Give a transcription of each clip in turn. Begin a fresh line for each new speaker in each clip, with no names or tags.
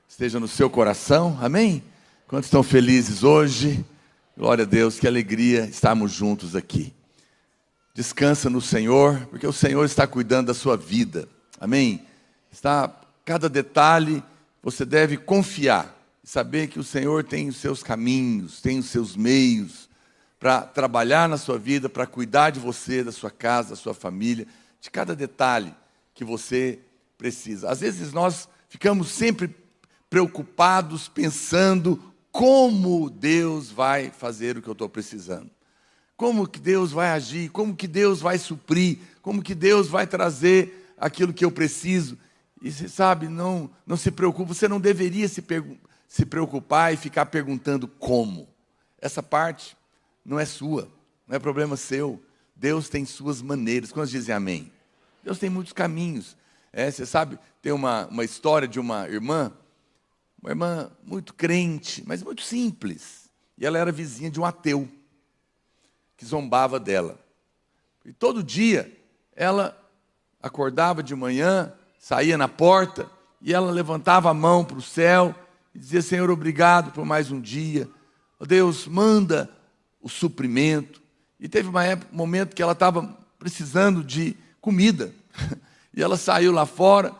esteja no seu coração, amém? Quantos estão felizes hoje? Glória a Deus, que alegria estarmos juntos aqui. Descansa no Senhor, porque o Senhor está cuidando da sua vida, amém? Cada detalhe você deve confiar, saber que o Senhor tem os seus caminhos, tem os seus meios para trabalhar na sua vida, para cuidar de você, da sua casa, da sua família, de cada detalhe que você precisa. Às vezes nós ficamos sempre preocupados, pensando como Deus vai fazer o que eu estou precisando. Como que Deus vai agir, como que Deus vai suprir, como que Deus vai trazer aquilo que eu preciso. E você sabe, não se preocupe, você não deveria se preocupar e ficar perguntando como. Essa parte não é sua, não é problema seu. Deus tem suas maneiras. Quantos dizem amém? Deus tem muitos caminhos. Você sabe, tem uma história de uma irmã muito crente, mas muito simples. E ela era vizinha de um ateu, que zombava dela. E todo dia, ela acordava de manhã, saía na porta, e ela levantava a mão para o céu, e dizia: Senhor, obrigado por mais um dia. Oh, Deus, manda o suprimento. E teve um momento que ela estava precisando de comida. E ela saiu lá fora,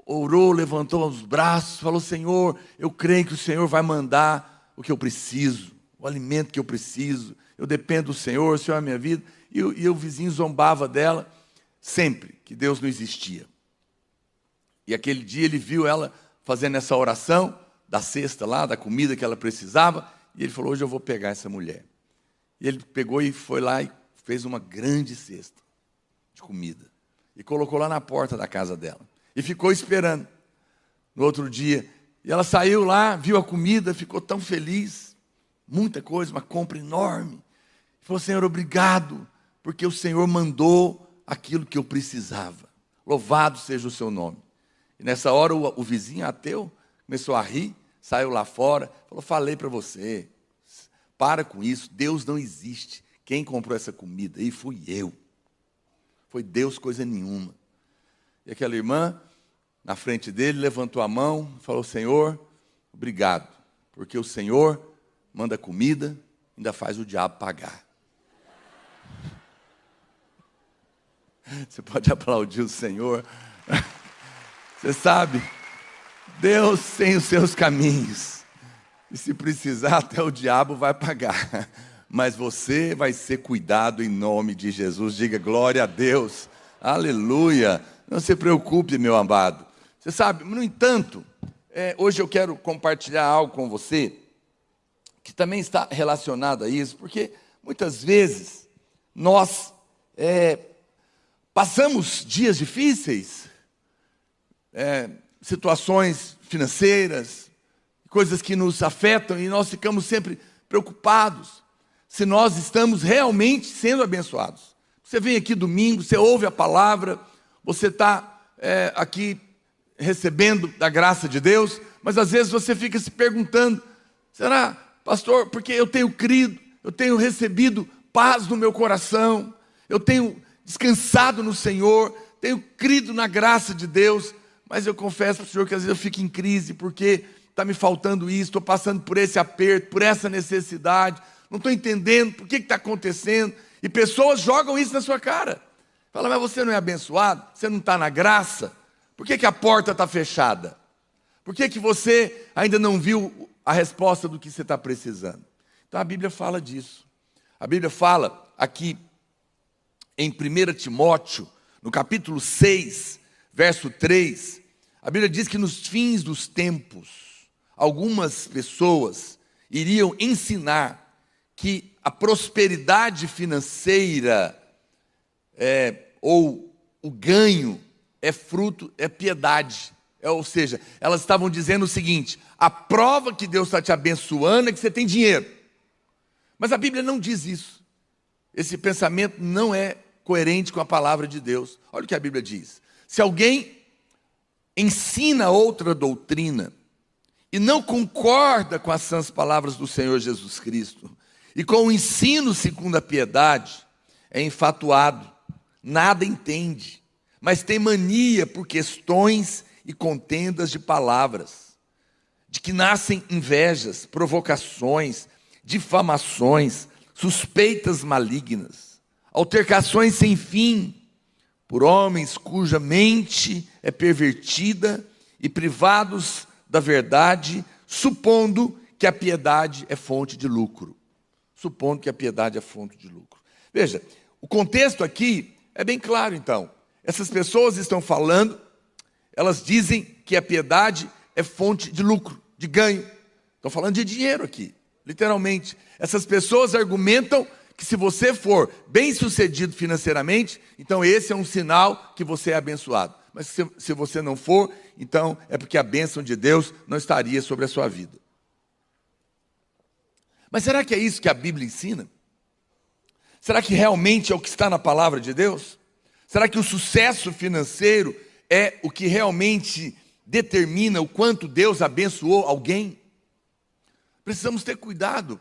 orou, levantou os braços, falou: Senhor, eu creio que o Senhor vai mandar o que eu preciso, o alimento que eu preciso. Eu dependo do Senhor, o Senhor é a minha vida. E o vizinho zombava dela sempre, que Deus não existia. E aquele dia ele viu ela fazendo essa oração da cesta lá, da comida que ela precisava, e ele falou: hoje eu vou pegar essa mulher. E ele pegou e foi lá e fez uma grande cesta de comida. E colocou lá na porta da casa dela. E ficou esperando. No outro dia, e ela saiu lá, viu a comida, ficou tão feliz. Muita coisa, uma compra enorme. E falou: Senhor, obrigado, porque o Senhor mandou aquilo que eu precisava. Louvado seja o seu nome. E nessa hora o vizinho ateu começou a rir, saiu lá fora, falou: falei para você, para com isso, Deus não existe. Quem comprou essa comida aí fui eu. Foi Deus coisa nenhuma. E aquela irmã, na frente dele, levantou a mão e falou: Senhor, obrigado, porque o Senhor manda comida, ainda faz o diabo pagar. Você pode aplaudir o Senhor. Você sabe, Deus tem os seus caminhos. E se precisar, até o diabo vai pagar. Mas você vai ser cuidado em nome de Jesus. Diga glória a Deus. Aleluia. Não se preocupe, meu amado. Você sabe, no entanto, hoje eu quero compartilhar algo com você que também está relacionado a isso, porque muitas vezes nós passamos dias difíceis, situações financeiras, coisas que nos afetam, e nós ficamos sempre preocupados se nós estamos realmente sendo abençoados. Você vem aqui domingo, você ouve a palavra, você está aqui recebendo da graça de Deus, mas às vezes você fica se perguntando: será, pastor, porque eu tenho crido, eu tenho recebido paz no meu coração, eu tenho descansado no Senhor, tenho crido na graça de Deus, mas eu confesso para o Senhor que às vezes eu fico em crise, porque está me faltando isso, estou passando por esse aperto, por essa necessidade, não estou entendendo por que está acontecendo, e pessoas jogam isso na sua cara. Fala: mas você não é abençoado? Você não está na graça? Por que a porta está fechada? Por que você ainda não viu a resposta do que você está precisando? Então a Bíblia fala disso. A Bíblia fala aqui em 1 Timóteo, no capítulo 6, verso 3, a Bíblia diz que nos fins dos tempos, algumas pessoas iriam ensinar que a prosperidade financeira ou o ganho é piedade. Ou seja, elas estavam dizendo o seguinte: a prova que Deus está te abençoando é que você tem dinheiro. Mas a Bíblia não diz isso. Esse pensamento não é coerente com a palavra de Deus. Olha o que a Bíblia diz: se alguém ensina outra doutrina e não concorda com as sãs palavras do Senhor Jesus Cristo e com o ensino segundo a piedade, é enfatuado, nada entende, mas tem mania por questões e contendas de palavras. de que nascem invejas, provocações, difamações, suspeitas malignas, altercações sem fim, por homens cuja mente é pervertida e privados da verdade, supondo que a piedade é fonte de lucro. Supondo que a piedade é fonte de lucro. Veja, o contexto aqui é bem claro, então. Essas pessoas estão falando, elas dizem que a piedade é fonte de lucro, de ganho. Estão falando de dinheiro aqui, literalmente. Essas pessoas argumentam que se você for bem-sucedido financeiramente, então esse é um sinal que você é abençoado. Mas se você não for, então é porque a bênção de Deus não estaria sobre a sua vida. Mas será que é isso que a Bíblia ensina? Será que realmente é o que está na palavra de Deus? Será que o sucesso financeiro é o que realmente determina o quanto Deus abençoou alguém? Precisamos ter cuidado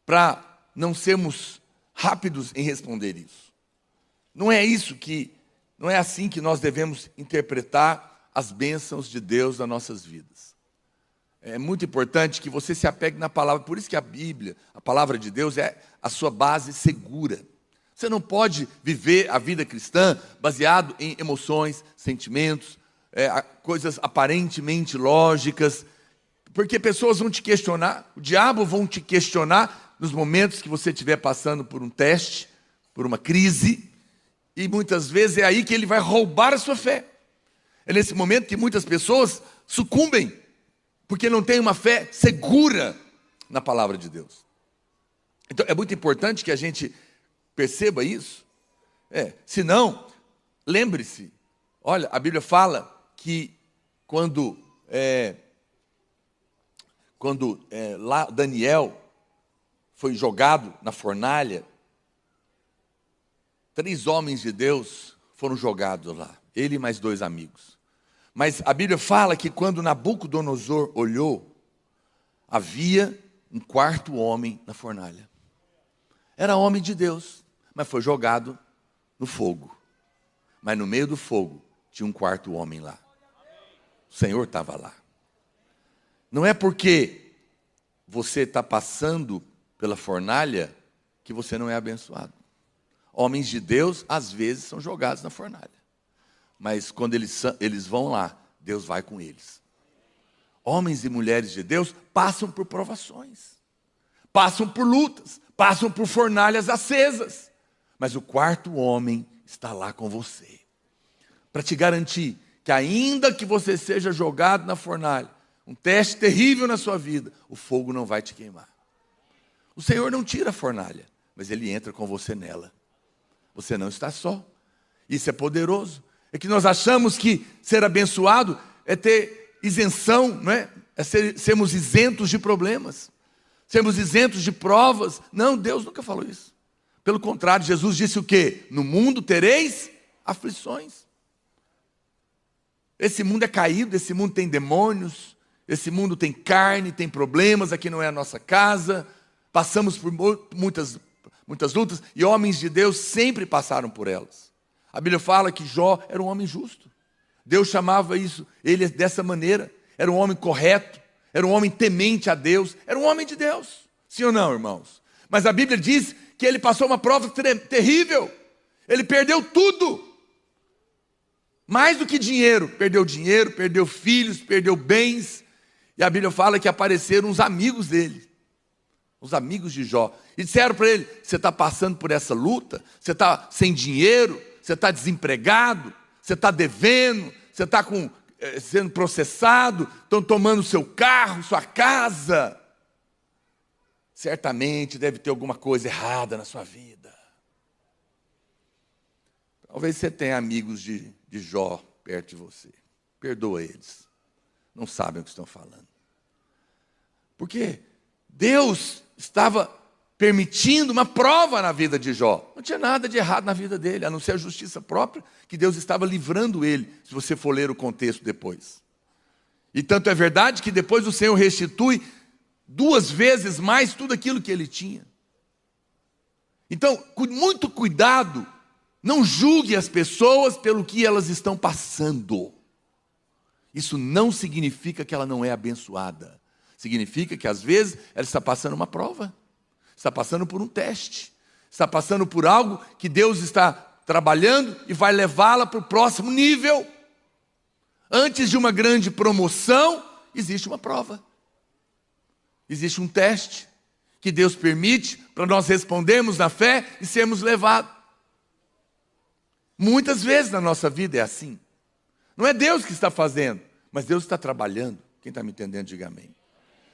para não sermos rápidos em responder isso. Não é assim que nós devemos interpretar as bênçãos de Deus nas nossas vidas. É muito importante que você se apegue na palavra. Por isso que a Bíblia, a palavra de Deus, é a sua base segura. Você não pode viver a vida cristã baseado em emoções, sentimentos, coisas aparentemente lógicas, porque pessoas vão te questionar, o diabo vão te questionar nos momentos que você estiver passando por um teste, por uma crise, e muitas vezes é aí que ele vai roubar a sua fé. É nesse momento que muitas pessoas sucumbem, porque não têm uma fé segura na palavra de Deus. Então é muito importante que a gente perceba isso. Senão, lembre-se, olha, a Bíblia fala que quando lá Daniel foi jogado na fornalha, 3 homens de Deus foram jogados lá, ele e mais 2 amigos. Mas a Bíblia fala que quando Nabucodonosor olhou, havia um 4º homem na fornalha. Era homem de Deus, mas foi jogado no fogo. Mas no meio do fogo tinha um 4º homem lá. O Senhor estava lá. Não é porque você está passando pela fornalha que você não é abençoado. Homens de Deus, às vezes, são jogados na fornalha. Mas quando eles vão lá, Deus vai com eles. Homens e mulheres de Deus passam por provações, passam por lutas, passam por fornalhas acesas. Mas o 4º homem está lá com você, para te garantir que ainda que você seja jogado na fornalha, um teste terrível na sua vida, o fogo não vai te queimar. O Senhor não tira a fornalha, mas Ele entra com você nela. Você não está só. Isso é poderoso. É que nós achamos que ser abençoado é ter isenção, não é? Sermos isentos de problemas, sermos isentos de provas. Não, Deus nunca falou isso. Pelo contrário, Jesus disse o quê? No mundo tereis aflições. Esse mundo é caído, esse mundo tem demônios, esse mundo tem carne, tem problemas, aqui não é a nossa casa. Passamos por muitas lutas e homens de Deus sempre passaram por elas. A Bíblia fala que Jó era um homem justo. Deus chamava ele dessa maneira. Era um homem correto, era um homem temente a Deus, era um homem de Deus. Sim ou não, irmãos? Mas a Bíblia diz que ele passou uma prova terrível. Ele perdeu tudo. Mais do que dinheiro, perdeu filhos, perdeu bens. E a Bíblia fala que apareceram os amigos dele, os amigos de Jó, e disseram para ele: você está passando por essa luta, você está sem dinheiro, você está desempregado, você está devendo, você está sendo processado, estão tomando seu carro, sua casa. Certamente deve ter alguma coisa errada na sua vida. Talvez você tenha amigos de Jó perto de você. Perdoa eles. Não sabem o que estão falando. Porque Deus estava permitindo uma prova na vida de Jó. Não tinha nada de errado na vida dele, a não ser a justiça própria, que Deus estava livrando ele, se você for ler o contexto depois. E tanto é verdade que depois o Senhor restitui 2 vezes mais tudo aquilo que ele tinha. Então, com muito cuidado, não julgue as pessoas pelo que elas estão passando. Isso não significa que ela não é abençoada. Significa que às vezes ela está passando uma prova, está passando por um teste, está passando por algo que Deus está trabalhando e vai levá-la para o próximo nível. Antes de uma grande promoção, existe uma prova. Existe um teste que Deus permite para nós respondermos na fé e sermos levados. Muitas vezes na nossa vida é assim. Não é Deus que está fazendo, mas Deus está trabalhando. Quem está me entendendo, diga amém.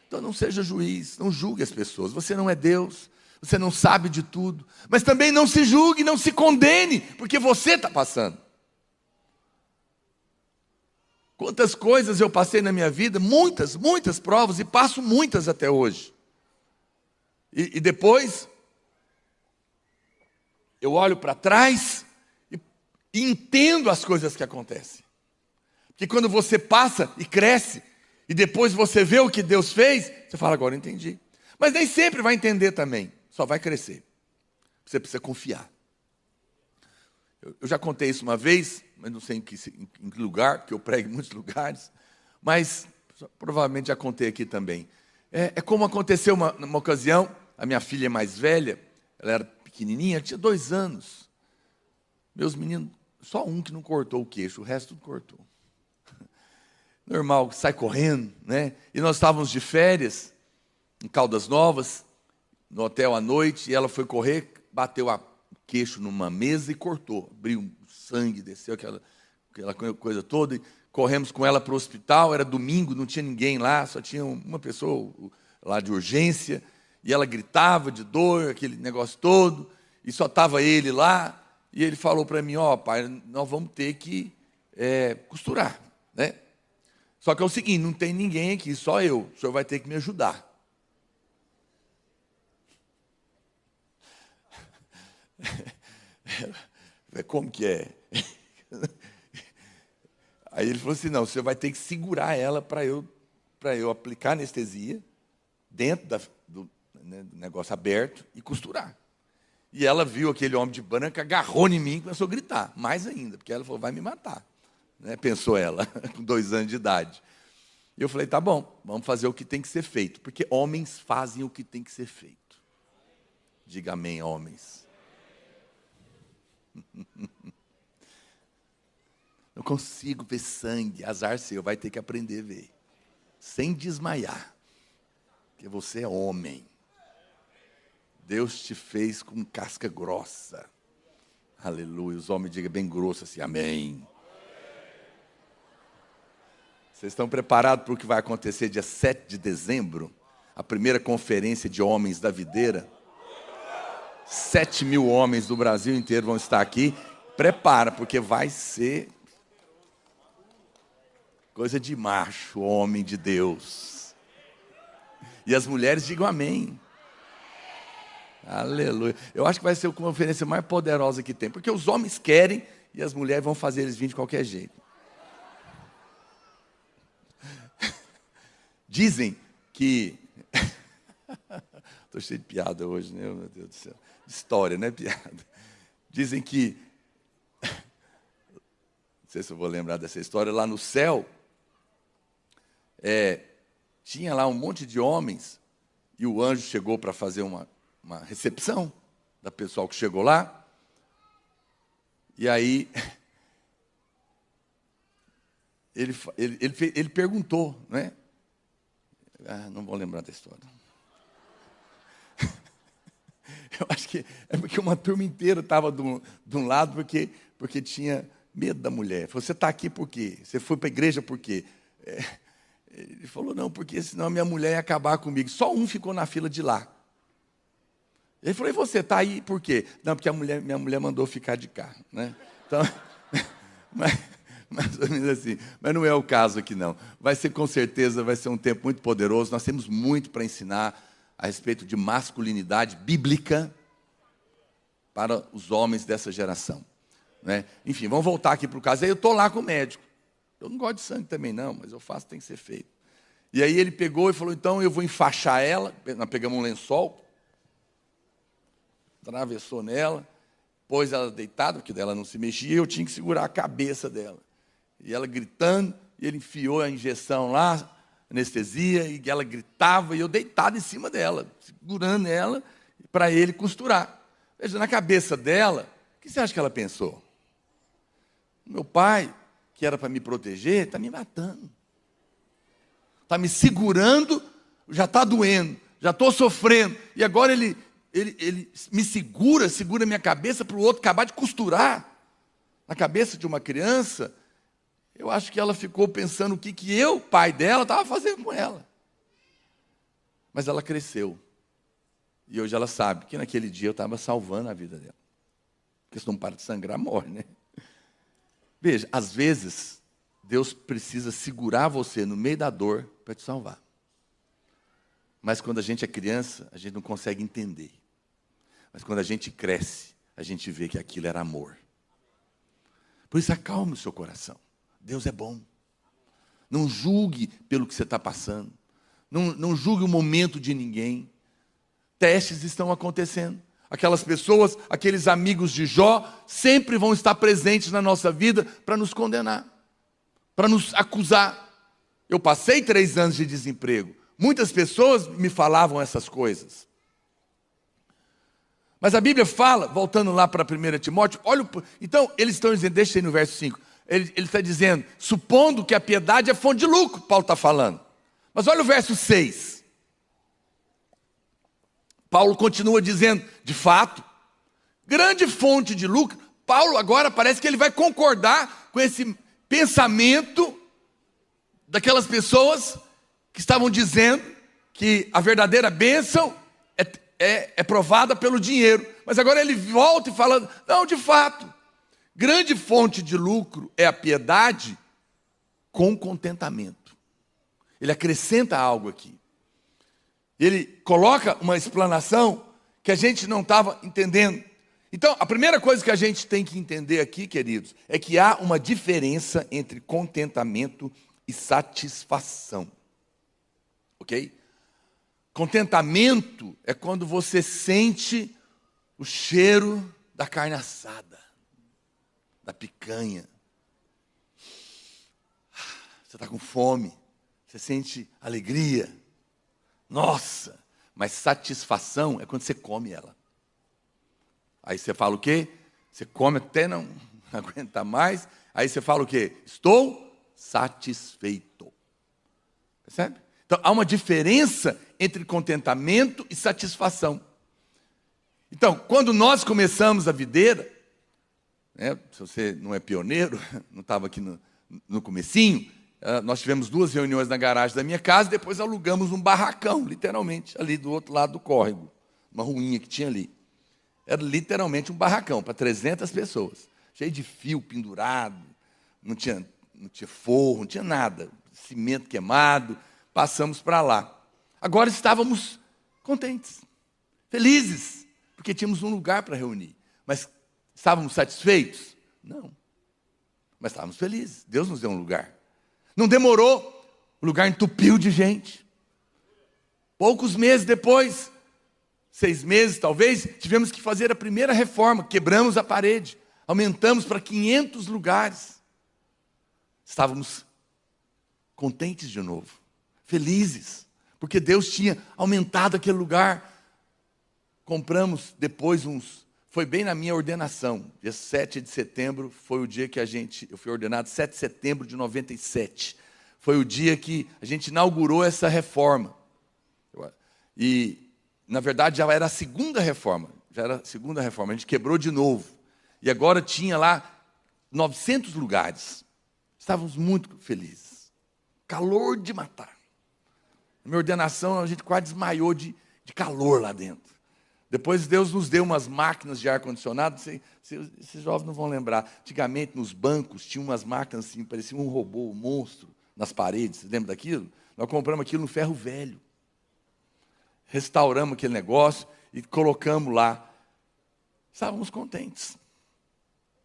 Então não seja juiz, não julgue as pessoas. Você não é Deus, você não sabe de tudo. Mas também não se julgue, não se condene, porque você está passando. Quantas coisas eu passei na minha vida, muitas provas, e passo muitas até hoje. E depois, eu olho para trás e entendo as coisas que acontecem. Porque quando você passa e cresce, e depois você vê o que Deus fez, você fala, agora eu entendi. Mas nem sempre vai entender também, só vai crescer. Você precisa confiar. Eu já contei isso uma vez, mas não sei em que lugar, porque eu prego em muitos lugares, mas provavelmente já contei aqui também. É como aconteceu numa ocasião, a minha filha mais velha, ela era pequenininha, ela tinha 2 anos. Meus meninos, só um que não cortou o queixo, o resto tudo cortou. Normal, sai correndo, né? E nós estávamos de férias, em Caldas Novas, no hotel à noite, e ela foi correr, bateu o queixo numa mesa e cortou. Abriu sangue, desceu aquela coisa toda, e corremos com ela para o hospital, era domingo, não tinha ninguém lá, só tinha uma pessoa lá de urgência, e ela gritava de dor, aquele negócio todo, e só estava ele lá, e ele falou para mim, pai, nós vamos ter que costurar, né? Só que é o seguinte, não tem ninguém aqui, só eu, o senhor vai ter que me ajudar. Como que é? Aí ele falou assim, não, o senhor vai ter que segurar ela para eu aplicar anestesia dentro do negócio aberto e costurar. E ela viu aquele homem de branco, agarrou em mim e começou a gritar, mais ainda, porque ela falou, vai me matar. Né? Pensou ela, com 2 anos de idade. E eu falei, tá bom, vamos fazer o que tem que ser feito, porque homens fazem o que tem que ser feito. Diga amém, homens. Não consigo ver sangue, azar seu, vai ter que aprender a ver. Sem desmaiar, porque você é homem. Deus te fez com casca grossa. Aleluia, os homens digam bem grosso assim, amém. Vocês estão preparados para o que vai acontecer dia 7 de dezembro? A primeira conferência de homens da videira. 7.000 homens do Brasil inteiro vão estar aqui. Prepara, porque vai ser coisa de macho, homem de Deus. E as mulheres digam amém. Aleluia. Eu acho que vai ser a conferência mais poderosa que tem. Porque os homens querem e as mulheres vão fazer eles virem de qualquer jeito. Dizem que... Estou cheio de piada hoje, né? Meu Deus do céu. História, não é piada. Dizem que... Não sei se eu vou lembrar dessa história. Lá no céu, tinha lá um monte de homens e o anjo chegou para fazer uma recepção da pessoal que chegou lá. E aí... Ele perguntou, né? Não vou lembrar da história. Eu acho que é porque uma turma inteira estava de um lado porque tinha medo da mulher. Você está aqui por quê? Você foi para a igreja por quê? Ele falou, não, porque senão a minha mulher ia acabar comigo. Só um ficou na fila de lá. Ele falou, e você está aí por quê? Não, porque minha mulher mandou ficar de cá. Né? Então, mais ou menos assim. Mas não é o caso aqui, não. Vai ser, com certeza, vai ser um tempo muito poderoso. Nós temos muito para ensinar a respeito de masculinidade bíblica para os homens dessa geração. Né? Enfim, vamos voltar aqui para o caso. Aí eu estou lá com o médico. Eu não gosto de sangue também, não, mas eu faço, tem que ser feito. E aí ele pegou e falou, então eu vou enfaixar ela. Nós pegamos um lençol, atravessou nela, pôs ela deitada, porque ela não se mexia, e eu tinha que segurar a cabeça dela. E ela gritando, e ele enfiou a injeção lá, anestesia, e ela gritava, e eu deitado em cima dela, segurando ela, para ele costurar. Veja, na cabeça dela, o que você acha que ela pensou? Meu pai, que era para me proteger, está me matando. Está me segurando, já está doendo, já estou sofrendo. E agora ele me segura minha cabeça para o outro acabar de costurar. Na cabeça de uma criança, eu acho que ela ficou pensando o que eu, pai dela, estava fazendo com ela. Mas ela cresceu. E hoje ela sabe que naquele dia eu estava salvando a vida dela. Porque se não para de sangrar, morre, né? Veja, às vezes, Deus precisa segurar você no meio da dor para te salvar. Mas quando a gente é criança, a gente não consegue entender. Mas quando a gente cresce, a gente vê que aquilo era amor. Por isso, acalme o seu coração. Deus é bom. Não julgue pelo que você está passando. Não julgue o momento de ninguém. Testes estão acontecendo. Aquelas pessoas, aqueles amigos de Jó, sempre vão estar presentes na nossa vida para nos condenar, para nos acusar. Eu passei 3 anos de desemprego. Muitas pessoas me falavam essas coisas. Mas a Bíblia fala, voltando lá para 1 Timóteo, então eles estão dizendo, deixa aí no verso 5, ele está dizendo, supondo que a piedade é fonte de lucro, Paulo está falando. Mas olha o verso 6. Paulo continua dizendo, de fato, grande fonte de lucro. Paulo agora parece que ele vai concordar com esse pensamento daquelas pessoas que estavam dizendo que a verdadeira bênção é provada pelo dinheiro. Mas agora ele volta e fala, não, de fato, grande fonte de lucro é a piedade com contentamento. Ele acrescenta algo aqui. Ele coloca uma explanação que a gente não estava entendendo. Então, a primeira coisa que a gente tem que entender aqui, queridos, é que há uma diferença entre contentamento e satisfação. Ok? Contentamento é quando você sente o cheiro da carne assada, da picanha. Você está com fome, você sente alegria. Nossa, mas satisfação é quando você come ela. Aí você fala o quê? Você come até não aguentar mais. Aí você fala o quê? Estou satisfeito. Percebe? Então, há uma diferença entre contentamento e satisfação. Então, quando nós começamos a videira, né, se você não é pioneiro, não estava aqui no comecinho, nós tivemos 2 reuniões na garagem da minha casa, depois alugamos um barracão, literalmente, ali do outro lado do córrego, uma ruinha que tinha ali. Era literalmente um barracão para 300 pessoas, cheio de fio pendurado, não tinha forro, não tinha nada, cimento queimado. Passamos para lá. Agora estávamos contentes, felizes, porque tínhamos um lugar para reunir. Mas estávamos satisfeitos? Não. Mas estávamos felizes. Deus nos deu um lugar. Não demorou, o lugar entupiu de gente. Poucos meses depois, 6 meses talvez, tivemos que fazer a primeira reforma. Quebramos a parede, aumentamos para 500 lugares. Estávamos contentes de novo. Felizes, porque Deus tinha aumentado aquele lugar. Compramos depois foi bem na minha ordenação, dia 7 de setembro, foi o dia que eu fui ordenado, 7 de setembro de 97, foi o dia que a gente inaugurou essa reforma, e na verdade já era a segunda reforma, a gente quebrou de novo, e agora tinha lá 900 lugares, estávamos muito felizes, calor de matar. Na minha ordenação, a gente quase desmaiou de calor lá dentro. Depois Deus nos deu umas máquinas de ar-condicionado, esses jovens não vão lembrar. Antigamente, nos bancos, tinha umas máquinas assim, parecia um robô, um monstro, nas paredes. Você lembra daquilo? Nós compramos aquilo no ferro velho. Restauramos aquele negócio e colocamos lá. Estávamos contentes,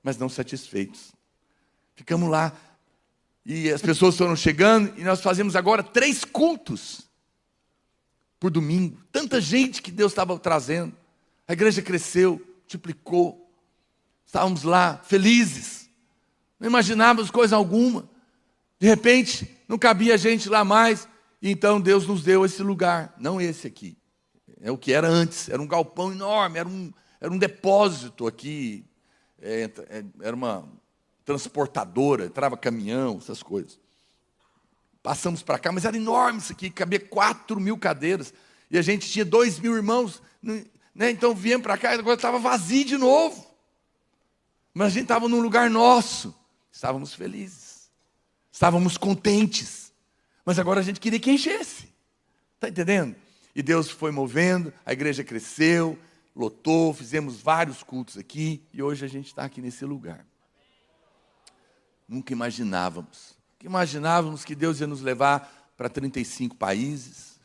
mas não satisfeitos. Ficamos lá. E as pessoas foram chegando e nós fazemos agora 3 cultos por domingo. Tanta gente que Deus estava trazendo. A igreja cresceu, multiplicou. Estávamos lá felizes. Não imaginávamos coisa alguma. De repente, não cabia gente lá mais, e então Deus nos deu esse lugar, não esse aqui. É o que era antes, era um galpão enorme, era um depósito aqui, era uma transportadora, entrava caminhão, essas coisas. Passamos para cá, mas era enorme isso aqui, cabia 4.000 cadeiras, e a gente tinha 2.000 irmãos, né? Então viemos para cá e agora estava vazio de novo. Mas a gente estava num lugar nosso, estávamos felizes, estávamos contentes, mas agora a gente queria que enchesse, está entendendo? E Deus foi movendo, a igreja cresceu, lotou, fizemos vários cultos aqui, e hoje a gente está aqui nesse lugar. Nunca imaginávamos que Deus ia nos levar para 35 países,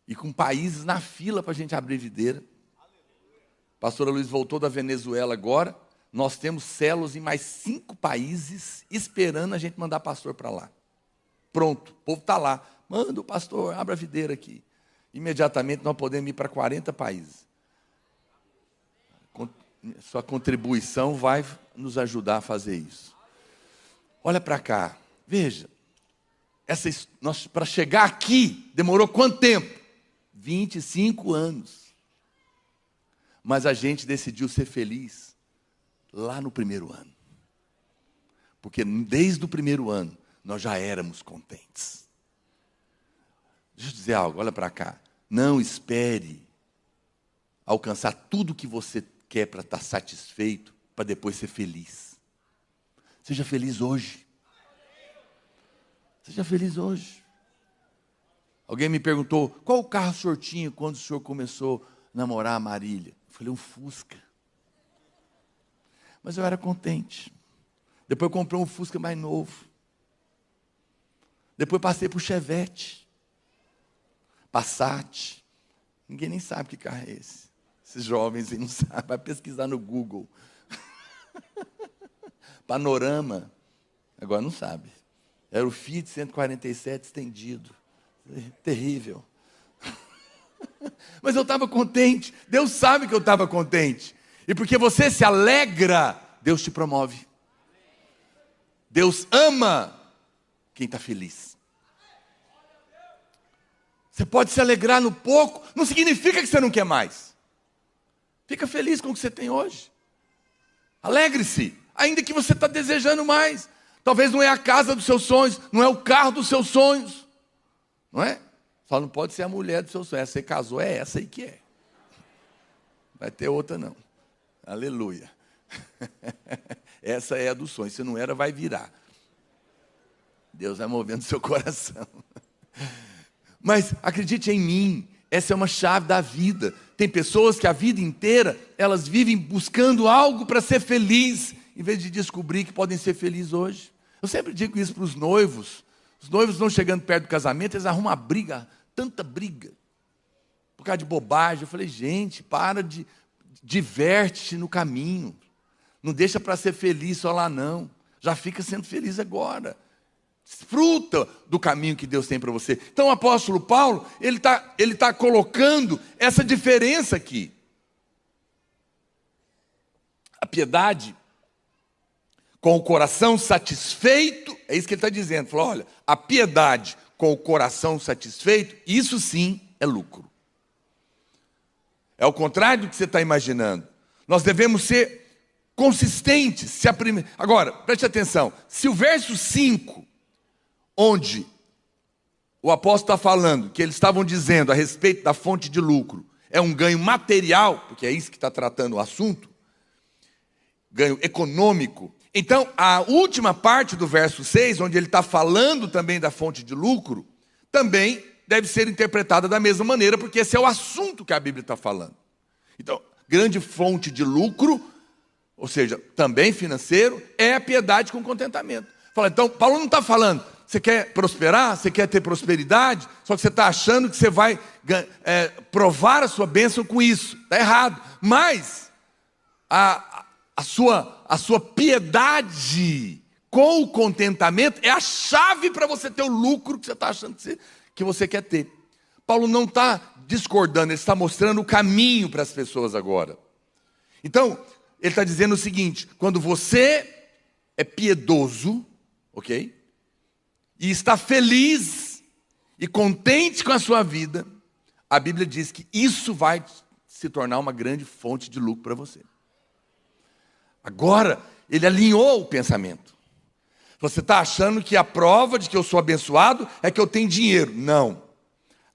e com países na fila para a gente abrir videira. A pastora Luiz voltou da Venezuela agora, nós temos células em mais 5 países, esperando a gente mandar pastor para lá. Pronto, o povo está lá, manda o pastor, abra a videira aqui. Imediatamente nós podemos ir para 40 países. Sua contribuição vai nos ajudar a fazer isso. Olha para cá, veja, para chegar aqui, demorou quanto tempo? 25 anos. Mas a gente decidiu ser feliz lá no primeiro ano. Porque desde o primeiro ano, nós já éramos contentes. Deixa eu dizer algo, olha para cá. Não espere alcançar tudo que você quer para estar satisfeito, para depois ser feliz. Seja feliz hoje. Seja feliz hoje. Alguém me perguntou, qual carro o senhor tinha quando o senhor começou a namorar a Marília? Eu falei, um Fusca. Mas eu era contente. Depois eu comprei um Fusca mais novo. Depois passei para o Chevette. Passat. Ninguém nem sabe que carro é esse. Esses jovens aí não sabem. Vai pesquisar no Google. Panorama. Agora não sabe. Era o Fiat 147 estendido. Terrível. Mas eu estava contente. Deus sabe que eu estava contente. E porque você se alegra, Deus te promove. Deus ama quem está feliz. Você pode se alegrar no pouco, não significa que você não quer mais. Fica feliz com o que você tem hoje. Alegre-se, ainda que você está desejando mais. Talvez não é a casa dos seus sonhos, não é o carro dos seus sonhos. Não é? Só não pode ser a mulher dos seus sonhos. Você casou, é essa aí que é. Vai ter outra não. Aleluia. Essa é a dos sonhos. Se não era, vai virar. Deus vai movendo seu coração. Mas acredite em mim, essa é uma chave da vida. Tem pessoas que a vida inteira, elas vivem buscando algo para ser feliz, em vez de descobrir que podem ser felizes hoje. Eu sempre digo isso para os noivos. Os noivos estão chegando perto do casamento, eles arrumam uma briga, tanta briga, por causa de bobagem. Eu falei, gente, diverte-se no caminho. Não deixa para ser feliz só lá não. Já fica sendo feliz agora. Desfruta do caminho que Deus tem para você. Então o apóstolo Paulo, ele tá colocando essa diferença aqui. A piedade com o coração satisfeito, é isso que ele está dizendo. Falou, olha, a piedade com o coração satisfeito, isso sim é lucro. É o contrário do que você está imaginando. Nós devemos ser consistentes. Agora, preste atenção. Se o verso 5, onde o apóstolo está falando, que eles estavam dizendo a respeito da fonte de lucro, é um ganho material, porque é isso que está tratando o assunto, ganho econômico. Então, a última parte do verso 6, onde ele está falando também da fonte de lucro, também deve ser interpretada da mesma maneira, porque esse é o assunto que a Bíblia está falando. Então, grande fonte de lucro, ou seja, também financeiro, é a piedade com contentamento. Fala, então, Paulo não está falando, você quer prosperar, você quer ter prosperidade, só que você está achando que você vai provar a sua bênção com isso. Está errado. Mas a sua piedade com o contentamento é a chave para você ter o lucro que você está achando que você quer ter. Paulo não está discordando, ele está mostrando o caminho para as pessoas agora. Então, ele está dizendo o seguinte, quando você é piedoso, ok? e está feliz e contente com a sua vida, a Bíblia diz que isso vai se tornar uma grande fonte de lucro para você. Agora, ele alinhou o pensamento. Você está achando que a prova de que eu sou abençoado é que eu tenho dinheiro. Não.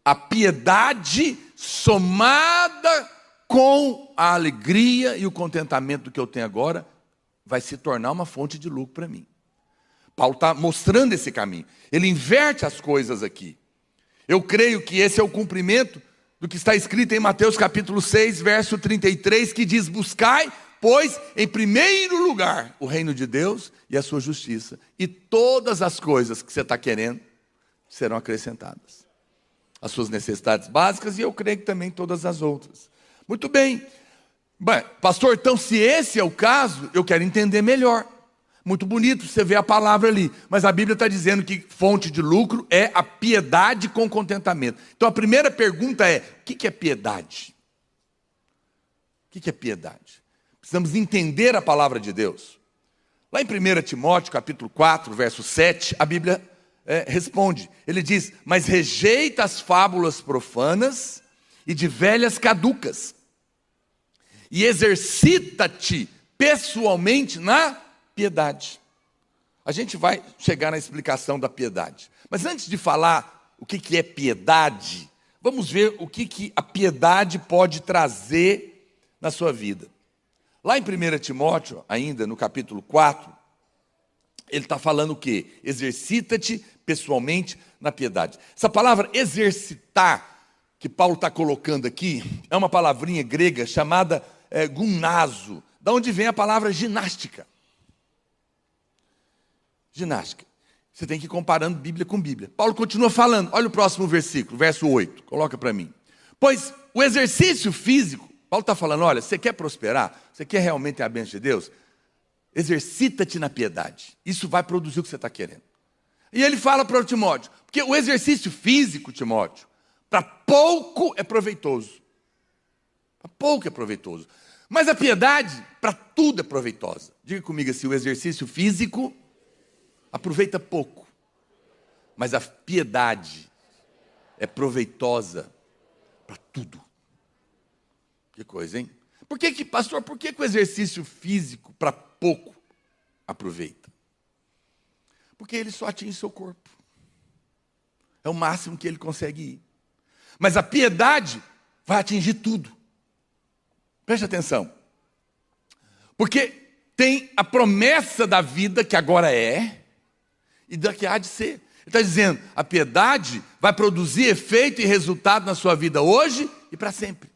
A piedade somada com a alegria e o contentamento do que eu tenho agora vai se tornar uma fonte de lucro para mim. Paulo está mostrando esse caminho. Ele inverte as coisas aqui. Eu creio que esse é o cumprimento do que está escrito em Mateus capítulo 6, verso 33, que diz: buscai, pois, em primeiro lugar, o reino de Deus e a sua justiça, e todas as coisas que você está querendo serão acrescentadas. As suas necessidades básicas, e eu creio que também todas as outras. Muito bem. Bem, pastor, então se esse é o caso, eu quero entender melhor. Muito bonito você vê a palavra ali, mas a Bíblia está dizendo que fonte de lucro é a piedade com contentamento. Então a primeira pergunta é: o que é piedade? O que é piedade? Precisamos entender a palavra de Deus. Lá em 1 Timóteo capítulo 4, verso 7, a Bíblia responde. Ele diz: mas rejeita as fábulas profanas e de velhas caducas, e exercita-te pessoalmente na piedade. A gente vai chegar na explicação da piedade. Mas antes de falar o que é piedade, vamos ver o que a piedade pode trazer na sua vida. Lá em 1 Timóteo, ainda no capítulo 4, ele está falando o quê? Exercita-te pessoalmente na piedade. Essa palavra exercitar, que Paulo está colocando aqui, é uma palavrinha grega chamada gunazo, da onde vem a palavra ginástica. Ginástica. Você tem que ir comparando Bíblia com Bíblia. Paulo continua falando. Olha o próximo versículo, verso 8. Coloca para mim. Pois o exercício físico, Paulo está falando, olha, você quer prosperar? Você quer realmente ter a bênção de Deus? Exercita-te na piedade. Isso vai produzir o que você está querendo. E ele fala para o Timóteo, porque o exercício físico, Timóteo, para pouco é proveitoso. Para pouco é proveitoso. Mas a piedade, para tudo é proveitosa. Diga comigo assim, o exercício físico aproveita pouco, mas a piedade é proveitosa para tudo. Que coisa, hein? Pastor, por que o exercício físico para pouco aproveita? Porque ele só atinge seu corpo. É o máximo que ele consegue ir. Mas a piedade vai atingir tudo. Preste atenção. Porque tem a promessa da vida que agora é e da que há de ser. Ele está dizendo, a piedade vai produzir efeito e resultado na sua vida hoje e para sempre.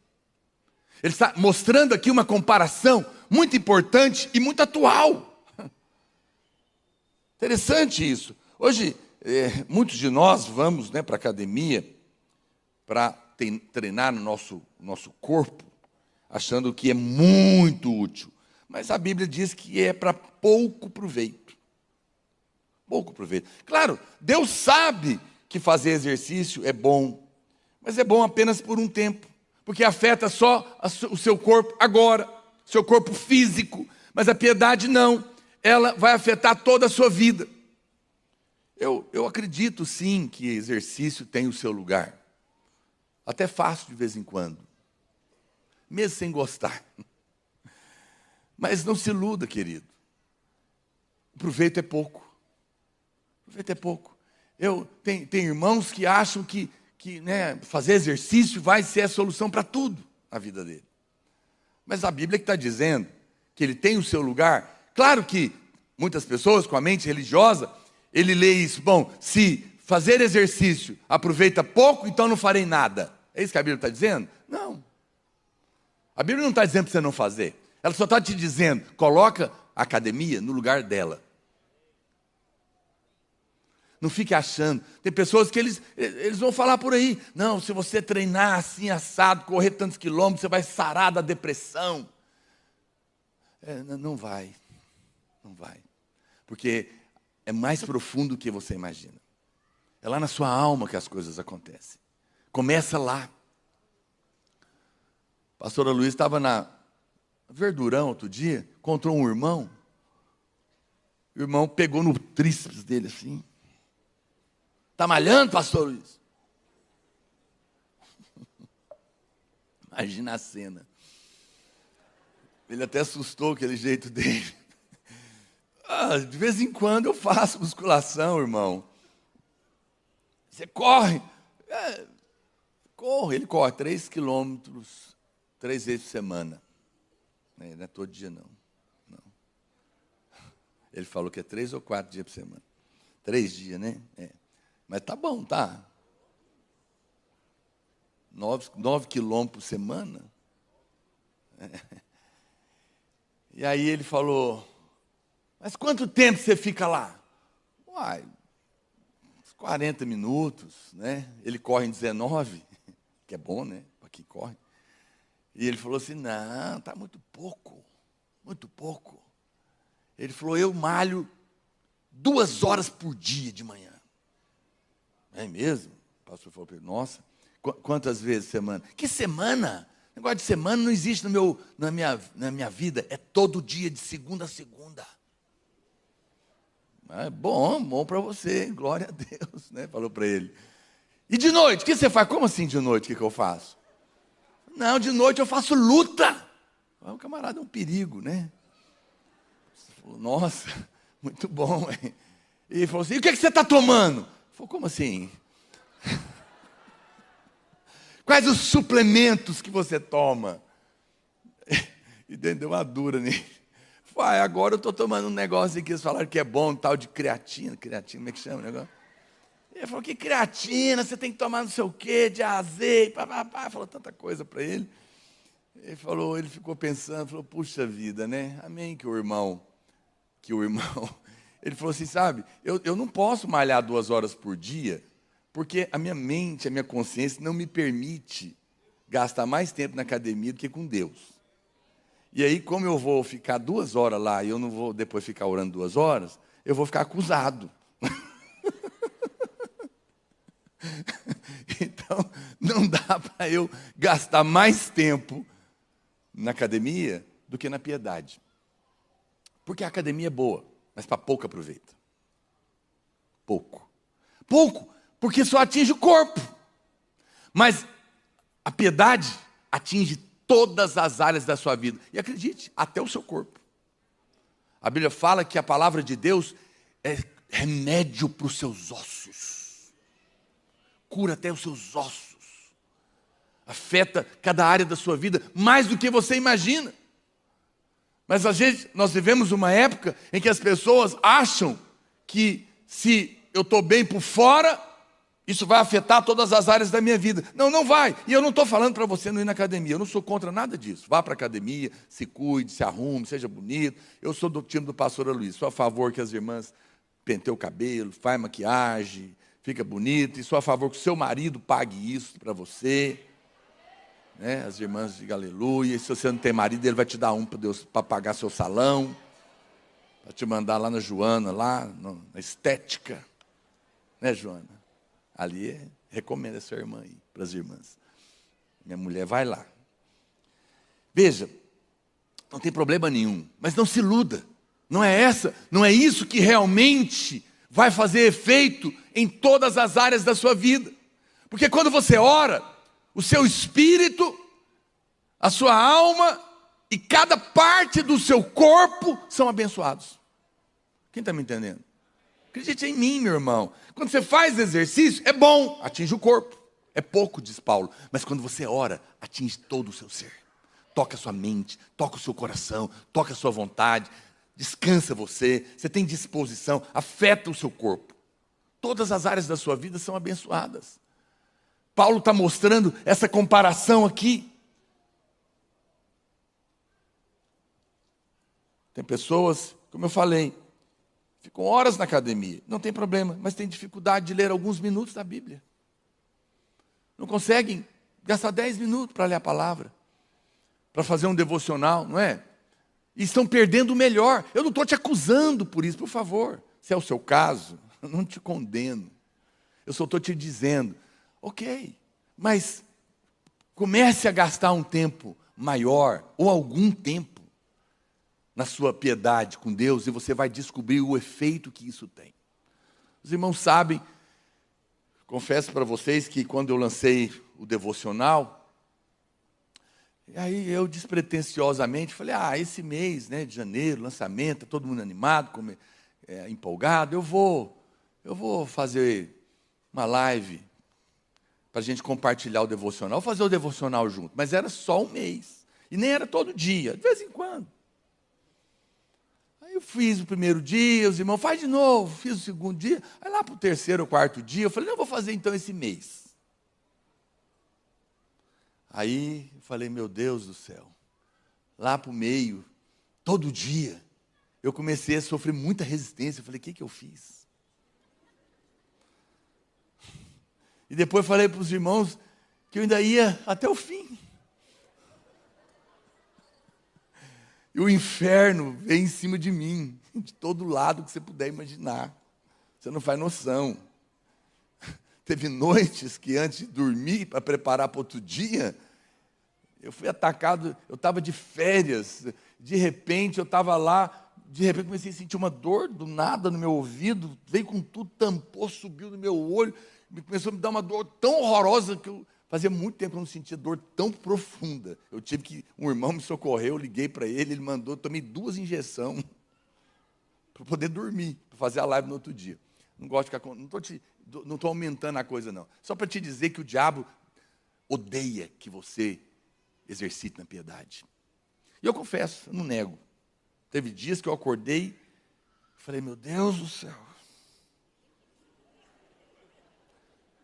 Ele está mostrando aqui uma comparação muito importante e muito atual. Interessante isso. Hoje, muitos de nós vamos para a academia para treinar no nosso corpo, achando que é muito útil. Mas a Bíblia diz que é para pouco proveito. Pouco proveito. Claro, Deus sabe que fazer exercício é bom, mas é bom apenas por um tempo, porque afeta só o seu corpo agora, seu corpo físico, mas a piedade não, ela vai afetar toda a sua vida. Eu acredito sim que exercício tem o seu lugar, até faço de vez em quando, mesmo sem gostar, mas não se iluda, querido, o proveito é pouco. Proveito é pouco. Tem irmãos que acham que fazer exercício vai ser a solução para tudo na vida dele. Mas a Bíblia que está dizendo que ele tem o seu lugar. Claro que muitas pessoas com a mente religiosa, ele lê isso. Bom, se fazer exercício aproveita pouco, então não farei nada. É isso que a Bíblia está dizendo? Não. A Bíblia não está dizendo para você não fazer. Ela só está te dizendo, coloca a academia no lugar dela. Não fique achando. Tem pessoas que eles vão falar por aí. Não, se você treinar assim, assado, correr tantos quilômetros, você vai sarar da depressão. Não vai. Não vai. Porque é mais profundo do que você imagina. É lá na sua alma que as coisas acontecem. Começa lá. A pastora Luiz estava na Verdurão outro dia, encontrou um irmão. O irmão pegou no tríceps dele assim. Está malhando, pastor Luiz? Imagina a cena. Ele até assustou aquele jeito dele. De vez em quando eu faço musculação, irmão. Você corre? Corre. Ele corre 3 quilômetros 3 vezes por semana. Não é todo dia, não. Ele falou que é 3 ou 4 dias por semana. 3 dias, né? Mas tá bom, tá? 9 quilômetros por semana. E aí ele falou, mas quanto tempo você fica lá? Uns 40 minutos, né? Ele corre em 19, que é bom, né? Para quem corre. E ele falou assim, não, tá muito pouco. Muito pouco. Ele falou, eu malho 2 horas por dia de manhã. É mesmo? O pastor falou para ele, nossa, quantas vezes semana? Que semana? Negócio de semana não existe na minha vida. É todo dia, de segunda a segunda. É bom para você, glória a Deus, né? Falou para ele. E de noite, o que você faz? Como assim de noite, o que eu faço? Não, de noite eu faço luta. O camarada é um perigo, né? Você falou, nossa, muito bom, hein? E ele falou assim, e o que você está tomando? Ele falou, como assim? Quais os suplementos que você toma? E deu uma dura nele. Agora eu estou tomando um negócio aqui, eles falaram que é bom, tal de creatina. Creatina, como é que chama o negócio? Ele falou, que creatina, você tem que tomar não sei o quê, de azeite, papapá. Falou tanta coisa para ele. Ele ficou pensando, falou, puxa vida, né? Amém que o irmão, ele falou assim, sabe, eu não posso malhar 2 horas por dia, porque a minha mente, a minha consciência não me permite gastar mais tempo na academia do que com Deus. E aí, como eu vou ficar 2 horas lá e eu não vou depois ficar orando 2 horas, eu vou ficar acusado. Então, não dá para eu gastar mais tempo na academia do que na piedade. Porque a academia é boa, mas para pouco aproveita. Pouco, porque só atinge o corpo. Mas a piedade atinge todas as áreas da sua vida. E acredite, até o seu corpo. A Bíblia fala que a palavra de Deus é remédio para os seus ossos. Cura até os seus ossos. Afeta cada área da sua vida mais do que você imagina. Mas às vezes nós vivemos uma época em que as pessoas acham que se eu estou bem por fora, isso vai afetar todas as áreas da minha vida. Não, não vai. E eu não estou falando para você não ir na academia. Eu não sou contra nada disso. Vá para a academia, se cuide, se arrume, seja bonito. Eu sou do time do pastor Luiz. Sou a favor que as irmãs penteiem o cabelo, faz maquiagem, fica bonito. E sou a favor que o seu marido pague isso para você. Né? As irmãs digam aleluia. E se você não tem marido, ele vai te dar um para pagar seu salão. Para te mandar lá na Joana, lá na estética. Né, Joana? Ali, recomendo essa irmã aí, para as irmãs. Minha mulher vai lá. Veja, não tem problema nenhum, mas não se iluda. Não é isso que realmente vai fazer efeito em todas as áreas da sua vida. Porque quando você ora, o seu espírito, a sua alma e cada parte do seu corpo são abençoados. Quem está me entendendo? Acredite em mim, meu irmão. Quando você faz exercício, é bom, atinge o corpo. É pouco, diz Paulo. Mas quando você ora, atinge todo o seu ser. Toca a sua mente, toca o seu coração, toca a sua vontade. Descansa você tem disposição, afeta o seu corpo. Todas as áreas da sua vida são abençoadas. Paulo está mostrando essa comparação aqui. Tem pessoas, como eu falei, ficam horas na academia, não tem problema, mas tem dificuldade de ler alguns minutos da Bíblia. Não conseguem gastar 10 minutos para ler a palavra, para fazer um devocional, não é? E estão perdendo o melhor. Eu não estou te acusando por isso, por favor. Se é o seu caso, eu não te condeno. Eu só estou te dizendo, ok, mas comece a gastar um tempo maior, ou algum tempo, na sua piedade com Deus, e você vai descobrir o efeito que isso tem. Os irmãos sabem Confesso para vocês que quando eu lancei o devocional, aí eu despretensiosamente falei, esse mês, né, de janeiro, lançamento, tá todo mundo animado, empolgado, eu vou fazer uma live para a gente compartilhar o devocional, fazer o devocional junto, mas era só um mês, e nem era todo dia, de vez em quando. Aí eu fiz o primeiro dia, os irmãos, faz de novo, fiz o segundo dia, aí lá para o terceiro ou quarto dia, eu falei, não, eu vou fazer então esse mês. Aí eu falei, meu Deus do céu, lá para o meio, todo dia, eu comecei a sofrer muita resistência, eu falei, o que eu fiz? E depois falei para os irmãos que eu ainda ia até o fim. E o inferno veio em cima de mim, de todo lado que você puder imaginar. Você não faz noção. Teve noites que antes de dormir, para preparar para outro dia, eu fui atacado, eu estava de férias, de repente eu estava lá, de repente comecei a sentir uma dor do nada no meu ouvido, veio com tudo, tampou, subiu no meu olho, começou a me dar uma dor tão horrorosa que fazia muito tempo que eu não sentia dor tão profunda. Eu tive que, um irmão me socorreu, eu liguei para ele mandou, eu tomei 2 injeções para poder dormir, para fazer a live no outro dia. Não gosto de ficar, não estou aumentando a coisa não. Só para te dizer que o diabo odeia que você exercite na piedade. E eu confesso, eu não nego. Teve dias que eu acordei, falei, meu Deus do céu,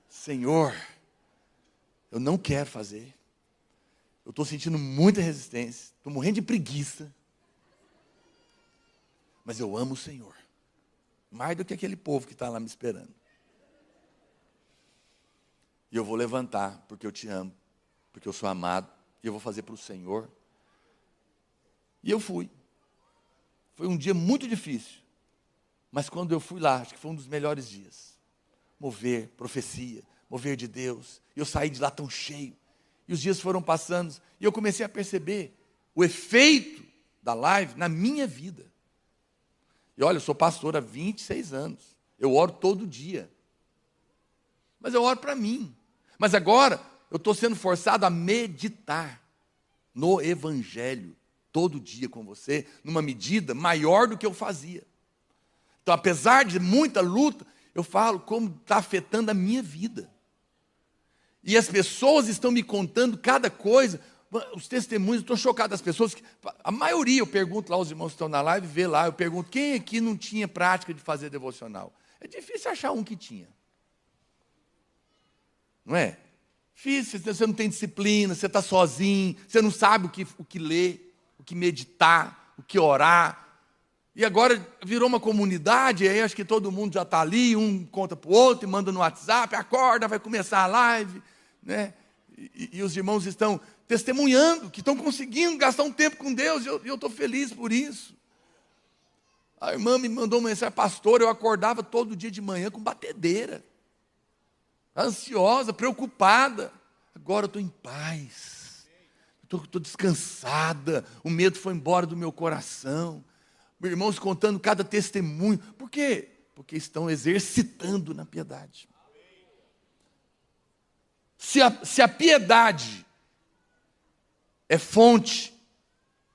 Senhor, eu não quero fazer. Eu estou sentindo muita resistência, estou morrendo de preguiça. Mas eu amo o Senhor, mais do que aquele povo que está lá me esperando. E eu vou levantar, porque eu te amo, porque eu sou amado, e eu vou fazer para o Senhor. E eu fui. Foi um dia muito difícil, mas quando eu fui lá, acho que foi um dos melhores dias. Mover, profecia, mover de Deus. E eu saí de lá tão cheio. E os dias foram passando, e eu comecei a perceber o efeito da live na minha vida. E olha, eu sou pastor há 26 anos. Eu oro todo dia. Mas eu oro para mim. Mas agora, eu estou sendo forçado a meditar no Evangelho, todo dia com você, numa medida maior do que eu fazia. Então, apesar de muita luta, eu falo como está afetando a minha vida. E as pessoas estão me contando cada coisa, os testemunhos, estou chocado, as pessoas, a maioria, eu pergunto lá, os irmãos que estão na live, vê lá, eu pergunto, quem aqui não tinha prática de fazer devocional? É difícil achar um que tinha. Não é? Difícil, você não tem disciplina, você está sozinho, você não sabe o que ler, o que meditar, o que orar. E agora virou uma comunidade, aí acho que todo mundo já está ali, um conta para o outro, e manda no WhatsApp, acorda, vai começar a live, né? E os irmãos estão testemunhando, que estão conseguindo gastar um tempo com Deus, e eu estou feliz por isso. A irmã me mandou uma mensagem, pastor, eu acordava todo dia de manhã com batedeira, ansiosa, preocupada. Agora eu estou em paz, estou descansada, o medo foi embora do meu coração. Irmãos contando cada testemunho. Por quê? Porque estão exercitando na piedade. Se a piedade é fonte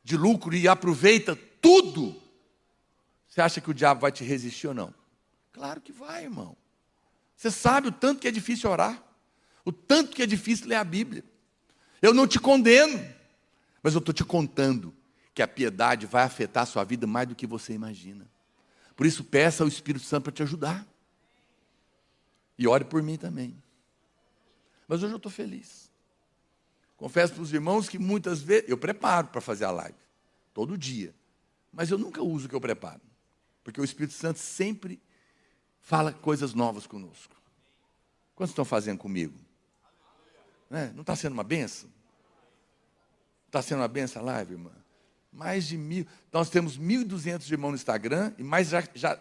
de lucro e aproveita tudo, você acha que o diabo vai te resistir ou não? Claro que vai, irmão. Você sabe o tanto que é difícil orar, o tanto que é difícil ler a Bíblia. Eu não te condeno, mas eu estou te contando que a piedade vai afetar a sua vida mais do que você imagina. Por isso, peça ao Espírito Santo para te ajudar. E ore por mim também. Mas hoje eu estou feliz. Confesso para os irmãos que muitas vezes, eu preparo para fazer a live, todo dia. Mas eu nunca uso o que eu preparo. Porque o Espírito Santo sempre fala coisas novas conosco. Quantos estão fazendo comigo? Não está sendo uma bênção? Está sendo uma bênção a live, irmã? Mais de 1.000, nós temos 1.200 irmãos no Instagram, e mais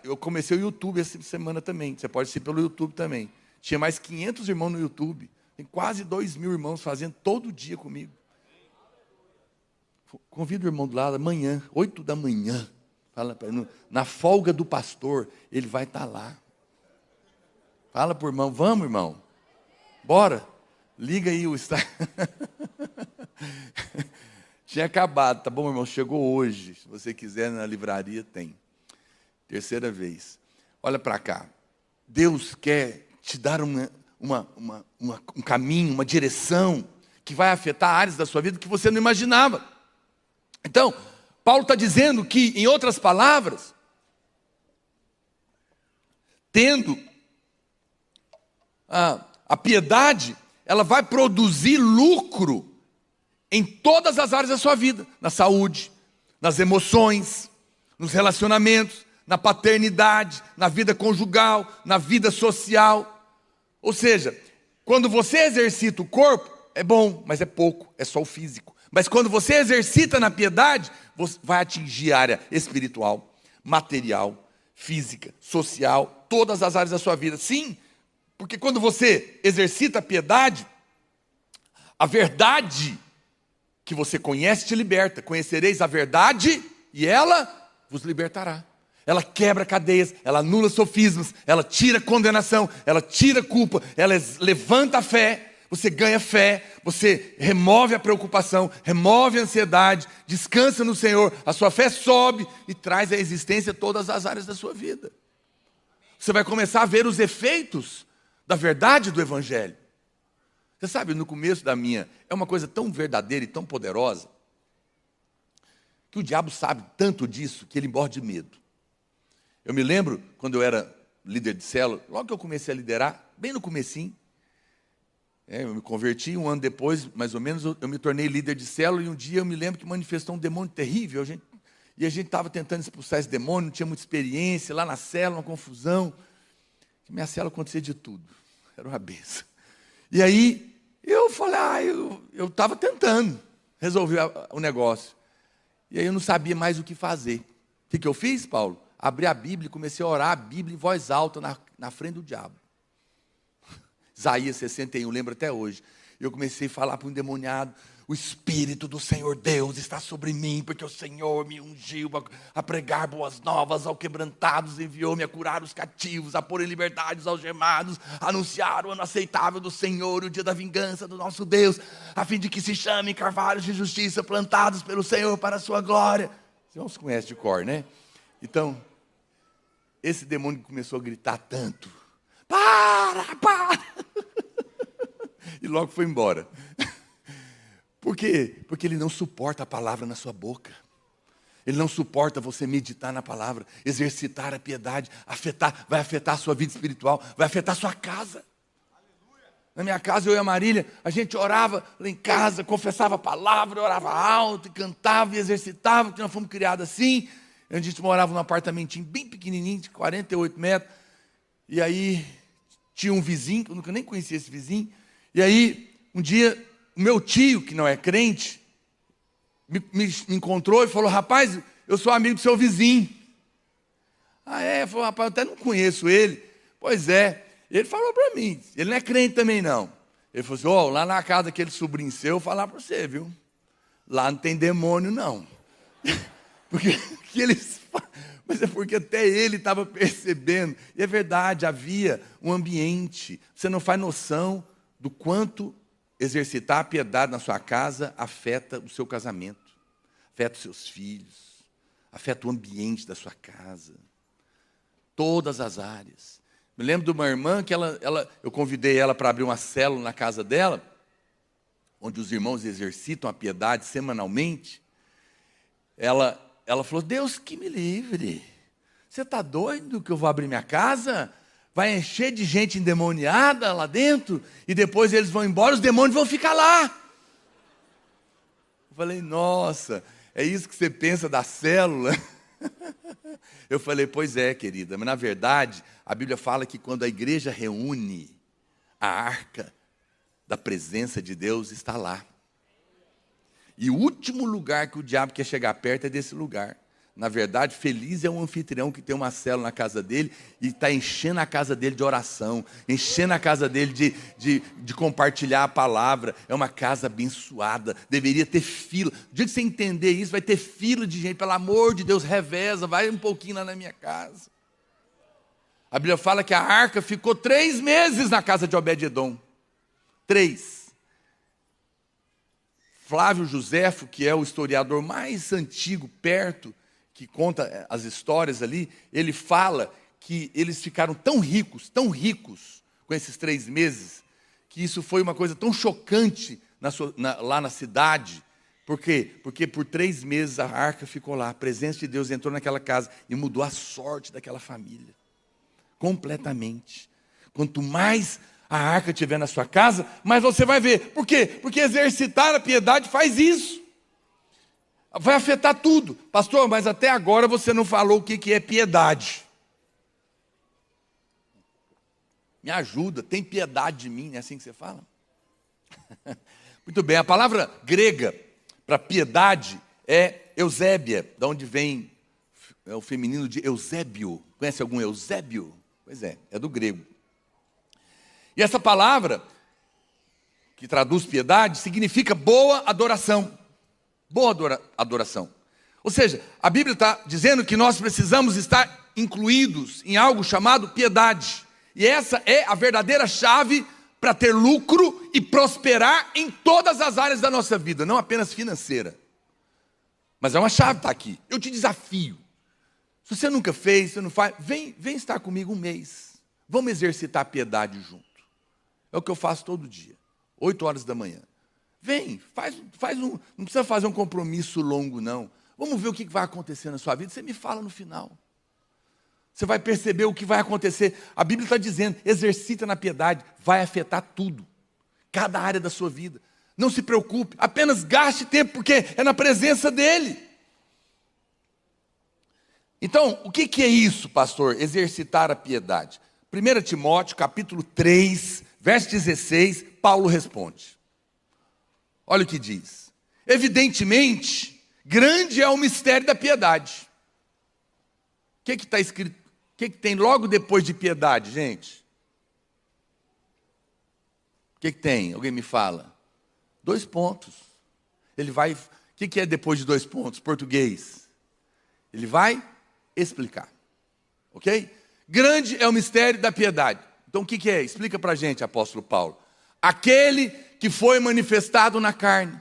eu comecei o YouTube essa semana também, você pode assistir pelo YouTube também, tinha mais 500 irmãos no YouTube, tem quase 2.000 irmãos fazendo todo dia comigo. Convido o irmão do lado, amanhã, 8 da manhã, fala para ele, na folga do pastor, ele vai estar lá, Fala pro irmão, vamos, irmão. Bora. Liga aí o Instagram. Tinha acabado, tá bom, irmão? Chegou hoje. Se você quiser, na livraria tem. Terceira vez. Olha para cá. Deus quer te dar um caminho, uma direção que vai afetar áreas da sua vida que você não imaginava. Então, Paulo está dizendo que, em outras palavras, tendo a piedade, ela vai produzir lucro em todas as áreas da sua vida, na saúde, nas emoções, nos relacionamentos, na paternidade, na vida conjugal, na vida social. Ou seja, quando você exercita o corpo, é bom, mas é pouco, é só o físico. Mas quando você exercita na piedade, você vai atingir a área espiritual, material, física, social, todas as áreas da sua vida. Sim, porque quando você exercita a piedade, a verdade que você conhece te liberta. Conhecereis a verdade e ela vos libertará. Ela quebra cadeias, ela anula sofismas, ela tira condenação, ela tira culpa, ela levanta a fé, você ganha fé, você remove a preocupação, remove a ansiedade, descansa no Senhor, a sua fé sobe e traz à existência todas as áreas da sua vida. Você vai começar a ver os efeitos da verdade do Evangelho. Você sabe, no começo é uma coisa tão verdadeira e tão poderosa, que o diabo sabe tanto disso que ele morre de medo. Eu me lembro, quando eu era líder de célula, logo que eu comecei a liderar, bem no comecinho, eu me converti, um ano depois, mais ou menos, eu me tornei líder de célula, e um dia eu me lembro que manifestou um demônio terrível, e a gente estava tentando expulsar esse demônio, não tinha muita experiência, lá na célula, uma confusão. Minha célula acontecia de tudo, era uma benção. E aí, eu falei, eu estava tentando resolver o negócio. E aí eu não sabia mais o que fazer. O que eu fiz, Paulo? Abri a Bíblia e comecei a orar a Bíblia em voz alta na frente do diabo. Isaías 61, lembro até hoje. Eu comecei a falar para um endemoniado: o Espírito do Senhor Deus está sobre mim, porque o Senhor me ungiu a pregar boas novas aos quebrantados, enviou-me a curar os cativos, a pôr em liberdade os algemados, a anunciar o ano aceitável do Senhor, o dia da vingança do nosso Deus, a fim de que se chamem carvalhos de justiça plantados pelo Senhor para a sua glória. Você não se conhece de cor, né? Então, esse demônio começou a gritar tanto: para! E logo foi embora. Por quê? Porque ele não suporta a palavra na sua boca. Ele não suporta você meditar na palavra, exercitar a piedade, vai afetar a sua vida espiritual, vai afetar a sua casa. Na minha casa, eu e a Marília, a gente orava lá em casa, confessava a palavra, orava alto, e cantava e exercitava, porque nós fomos criados assim. A gente morava num apartamentinho bem pequenininho, de 48 metros. E aí, tinha um vizinho, que eu nunca nem conhecia esse vizinho. E aí, um dia, o meu tio, que não é crente, me encontrou e falou: rapaz, eu sou amigo do seu vizinho. Ah, é? Eu falei: rapaz, eu até não conheço ele. Pois é. Ele falou para mim, ele não é crente também não. Ele falou assim: lá na casa daquele sobrinho seu, eu vou falar para você, viu? Lá não tem demônio não. Porque que eles falam, mas é porque até ele estava percebendo. E é verdade, havia um ambiente. Você não faz noção do quanto exercitar a piedade na sua casa afeta o seu casamento, afeta os seus filhos, afeta o ambiente da sua casa, todas as áreas. Me lembro de uma irmã que eu convidei ela para abrir uma célula na casa dela, onde os irmãos exercitam a piedade semanalmente. Ela falou: Deus que me livre, você está doido que eu vou abrir minha casa? Vai encher de gente endemoniada lá dentro, e depois eles vão embora, os demônios vão ficar lá. Eu falei: nossa, é isso que você pensa da célula? Eu falei: pois é, querida, mas na verdade, a Bíblia fala que quando a igreja reúne, a arca da presença de Deus está lá. E o último lugar que o diabo quer chegar perto é desse lugar. Na verdade, feliz é um anfitrião que tem uma célula na casa dele e está enchendo a casa dele de oração, enchendo a casa dele de compartilhar a palavra. É uma casa abençoada, deveria ter fila. O dia que você entender isso, vai ter fila de gente. Pelo amor de Deus, reveza, vai um pouquinho lá na minha casa. A Bíblia fala que a arca ficou 3 meses na casa de Obed-edom. 3. Flávio Joséfo, que é o historiador mais antigo, perto, que conta as histórias ali, ele fala que eles ficaram tão ricos com esses 3 meses, que isso foi uma coisa tão chocante lá na cidade. Por quê? Porque por 3 meses a arca ficou lá, a presença de Deus entrou naquela casa e mudou a sorte daquela família. Completamente. Quanto mais a arca estiver na sua casa, mais você vai ver. Por quê? Porque exercitar a piedade faz isso. Vai afetar tudo. Pastor, mas até agora você não falou o que é piedade. Me ajuda, tem piedade de mim, não é assim que você fala? Muito bem, a palavra grega para piedade é Eusébia, da onde vem o feminino de Eusébio. Conhece algum Eusébio? Pois é do grego. E essa palavra, que traduz piedade, significa boa adoração. Boa adoração. Ou seja, a Bíblia está dizendo que nós precisamos estar incluídos em algo chamado piedade. E essa é a verdadeira chave para ter lucro e prosperar em todas as áreas da nossa vida, não apenas financeira. Mas é uma chave, está aqui. Eu te desafio. Se você nunca fez, você não faz, vem estar comigo 1 mês. Vamos exercitar a piedade junto. É o que eu faço todo dia, 8 horas da manhã. Vem, faz um, não precisa fazer um compromisso longo, não. Vamos ver o que vai acontecer na sua vida, você me fala no final. Você vai perceber o que vai acontecer. A Bíblia está dizendo, exercita na piedade, vai afetar tudo. Cada área da sua vida. Não se preocupe, apenas gaste tempo, porque é na presença dEle. Então, o que é isso, pastor? Exercitar a piedade. 1 Timóteo, capítulo 3, verso 16, Paulo responde. Olha o que diz. Evidentemente, grande é o mistério da piedade. O que está escrito? O que tem logo depois de piedade, gente? O que tem? Alguém me fala? 2 pontos. Ele vai... O que é depois de 2 pontos? Português. Ele vai explicar. Ok? Grande é o mistério da piedade. Então o que é? Explica para a gente, apóstolo Paulo. Aquele que foi manifestado na carne,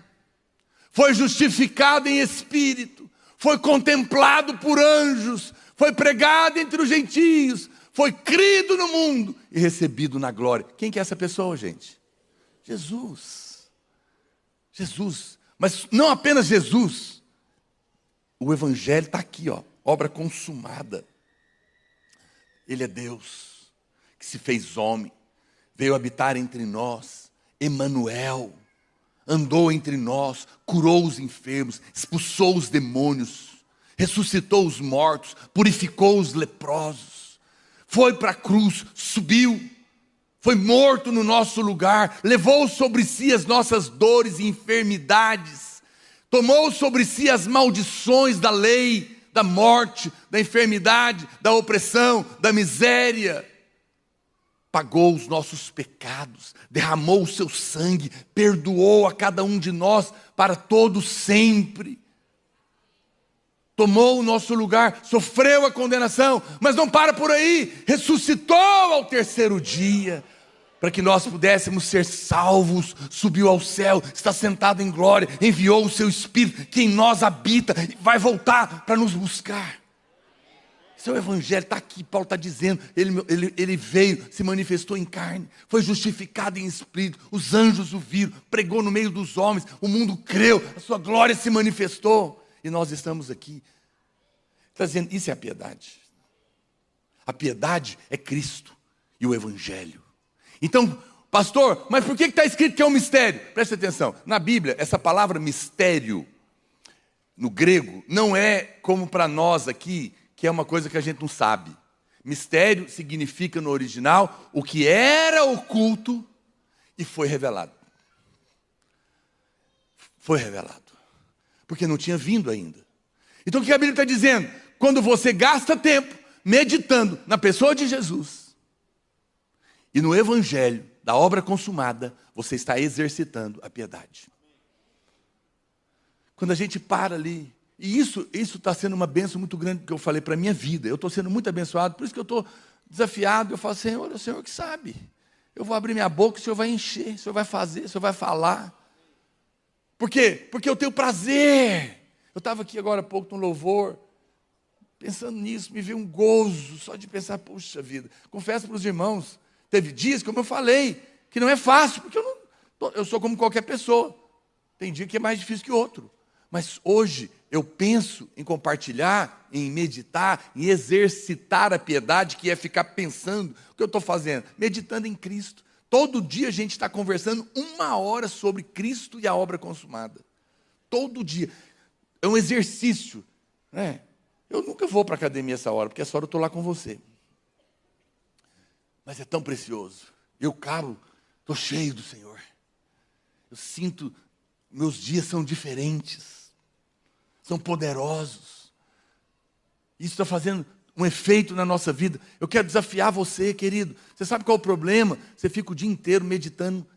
foi justificado em espírito, foi contemplado por anjos, foi pregado entre os gentios, foi crido no mundo e recebido na glória. Quem que é essa pessoa, gente? Jesus. Jesus. Mas não apenas Jesus. O Evangelho está aqui, ó, obra consumada. Ele é Deus, que se fez homem, veio habitar entre nós, Emanuel, andou entre nós, curou os enfermos, expulsou os demônios, ressuscitou os mortos, purificou os leprosos, foi para a cruz, subiu, foi morto no nosso lugar, levou sobre si as nossas dores e enfermidades, tomou sobre si as maldições da lei, da morte, da enfermidade, da opressão, da miséria, pagou os nossos pecados, derramou o seu sangue, perdoou a cada um de nós para todo sempre. Tomou o nosso lugar, sofreu a condenação, mas não para por aí, ressuscitou ao 3º dia, para que nós pudéssemos ser salvos, subiu ao céu, está sentado em glória, enviou o seu Espírito, que em nós habita, e vai voltar para nos buscar. Esse é o Evangelho, está aqui, Paulo está dizendo, ele veio, se manifestou em carne, foi justificado em Espírito, os anjos o viram, pregou no meio dos homens, o mundo creu, a sua glória se manifestou, e nós estamos aqui. Está dizendo, isso é a piedade. A piedade é Cristo e o Evangelho. Então, pastor, mas por que está escrito que é um mistério? Preste atenção, na Bíblia, essa palavra mistério, no grego, não é como para nós aqui, que é uma coisa que a gente não sabe. Mistério significa no original o que era oculto e foi revelado. Foi revelado. Porque não tinha vindo ainda. Então o que a Bíblia está dizendo? Quando você gasta tempo meditando na pessoa de Jesus e no Evangelho da obra consumada, você está exercitando a piedade. Quando a gente para ali, e isso está sendo uma bênção muito grande que eu falei para a minha vida. Eu estou sendo muito abençoado, por isso que eu estou desafiado, eu falo, Senhor, é o Senhor que sabe. Eu vou abrir minha boca, o Senhor vai encher, o Senhor vai fazer, o Senhor vai falar. Por quê? Porque eu tenho prazer. Eu estava aqui agora há pouco no louvor, pensando nisso, me veio um gozo, só de pensar, puxa vida. Confesso para os irmãos, teve dias, como eu falei, que não é fácil, porque eu sou como qualquer pessoa. Tem dia que é mais difícil que outro. Mas hoje eu penso em compartilhar, em meditar, em exercitar a piedade, que é ficar pensando o que eu estou fazendo, meditando em Cristo. Todo dia a gente está conversando 1 hora sobre Cristo e a obra consumada. Todo dia. É um exercício. Né? Eu nunca vou para a academia essa hora, porque essa hora eu estou lá com você. Mas é tão precioso. Eu caro, estou cheio do Senhor. Eu sinto, meus dias são diferentes. São poderosos. Isso está fazendo um efeito na nossa vida. Eu quero desafiar você, querido. Você sabe qual é o problema? Você fica o dia inteiro meditando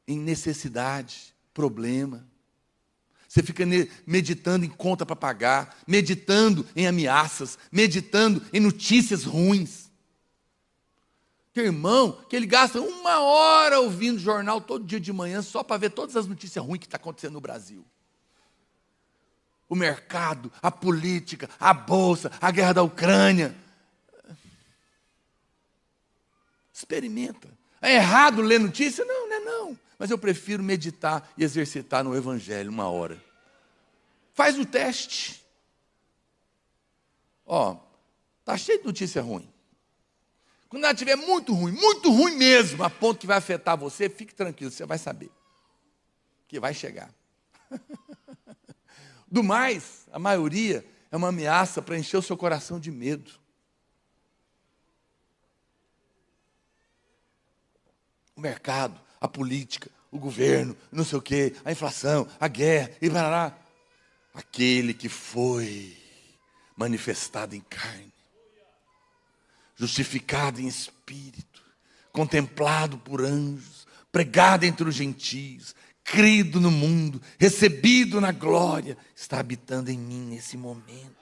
em necessidade, problema. Você fica meditando em conta para pagar, meditando em ameaças, meditando em notícias ruins. Tem irmão que ele gasta 1 hora ouvindo jornal todo dia de manhã só para ver todas as notícias ruins que estão acontecendo no Brasil. O mercado, a política, a bolsa, a guerra da Ucrânia. Experimenta. É errado ler notícia? Não, não é não. Mas eu prefiro meditar e exercitar no Evangelho 1 hora. Faz o teste. Está cheio de notícia ruim. Quando ela estiver muito ruim mesmo, a ponto que vai afetar você, fique tranquilo, você vai saber. Que vai chegar. Do mais, a maioria é uma ameaça para encher o seu coração de medo. O mercado, a política, o governo, não sei o quê, a inflação, a guerra, e barará. Aquele que foi manifestado em carne, justificado em espírito, contemplado por anjos, pregado entre os gentios, crido no mundo, recebido na glória, está habitando em mim nesse momento.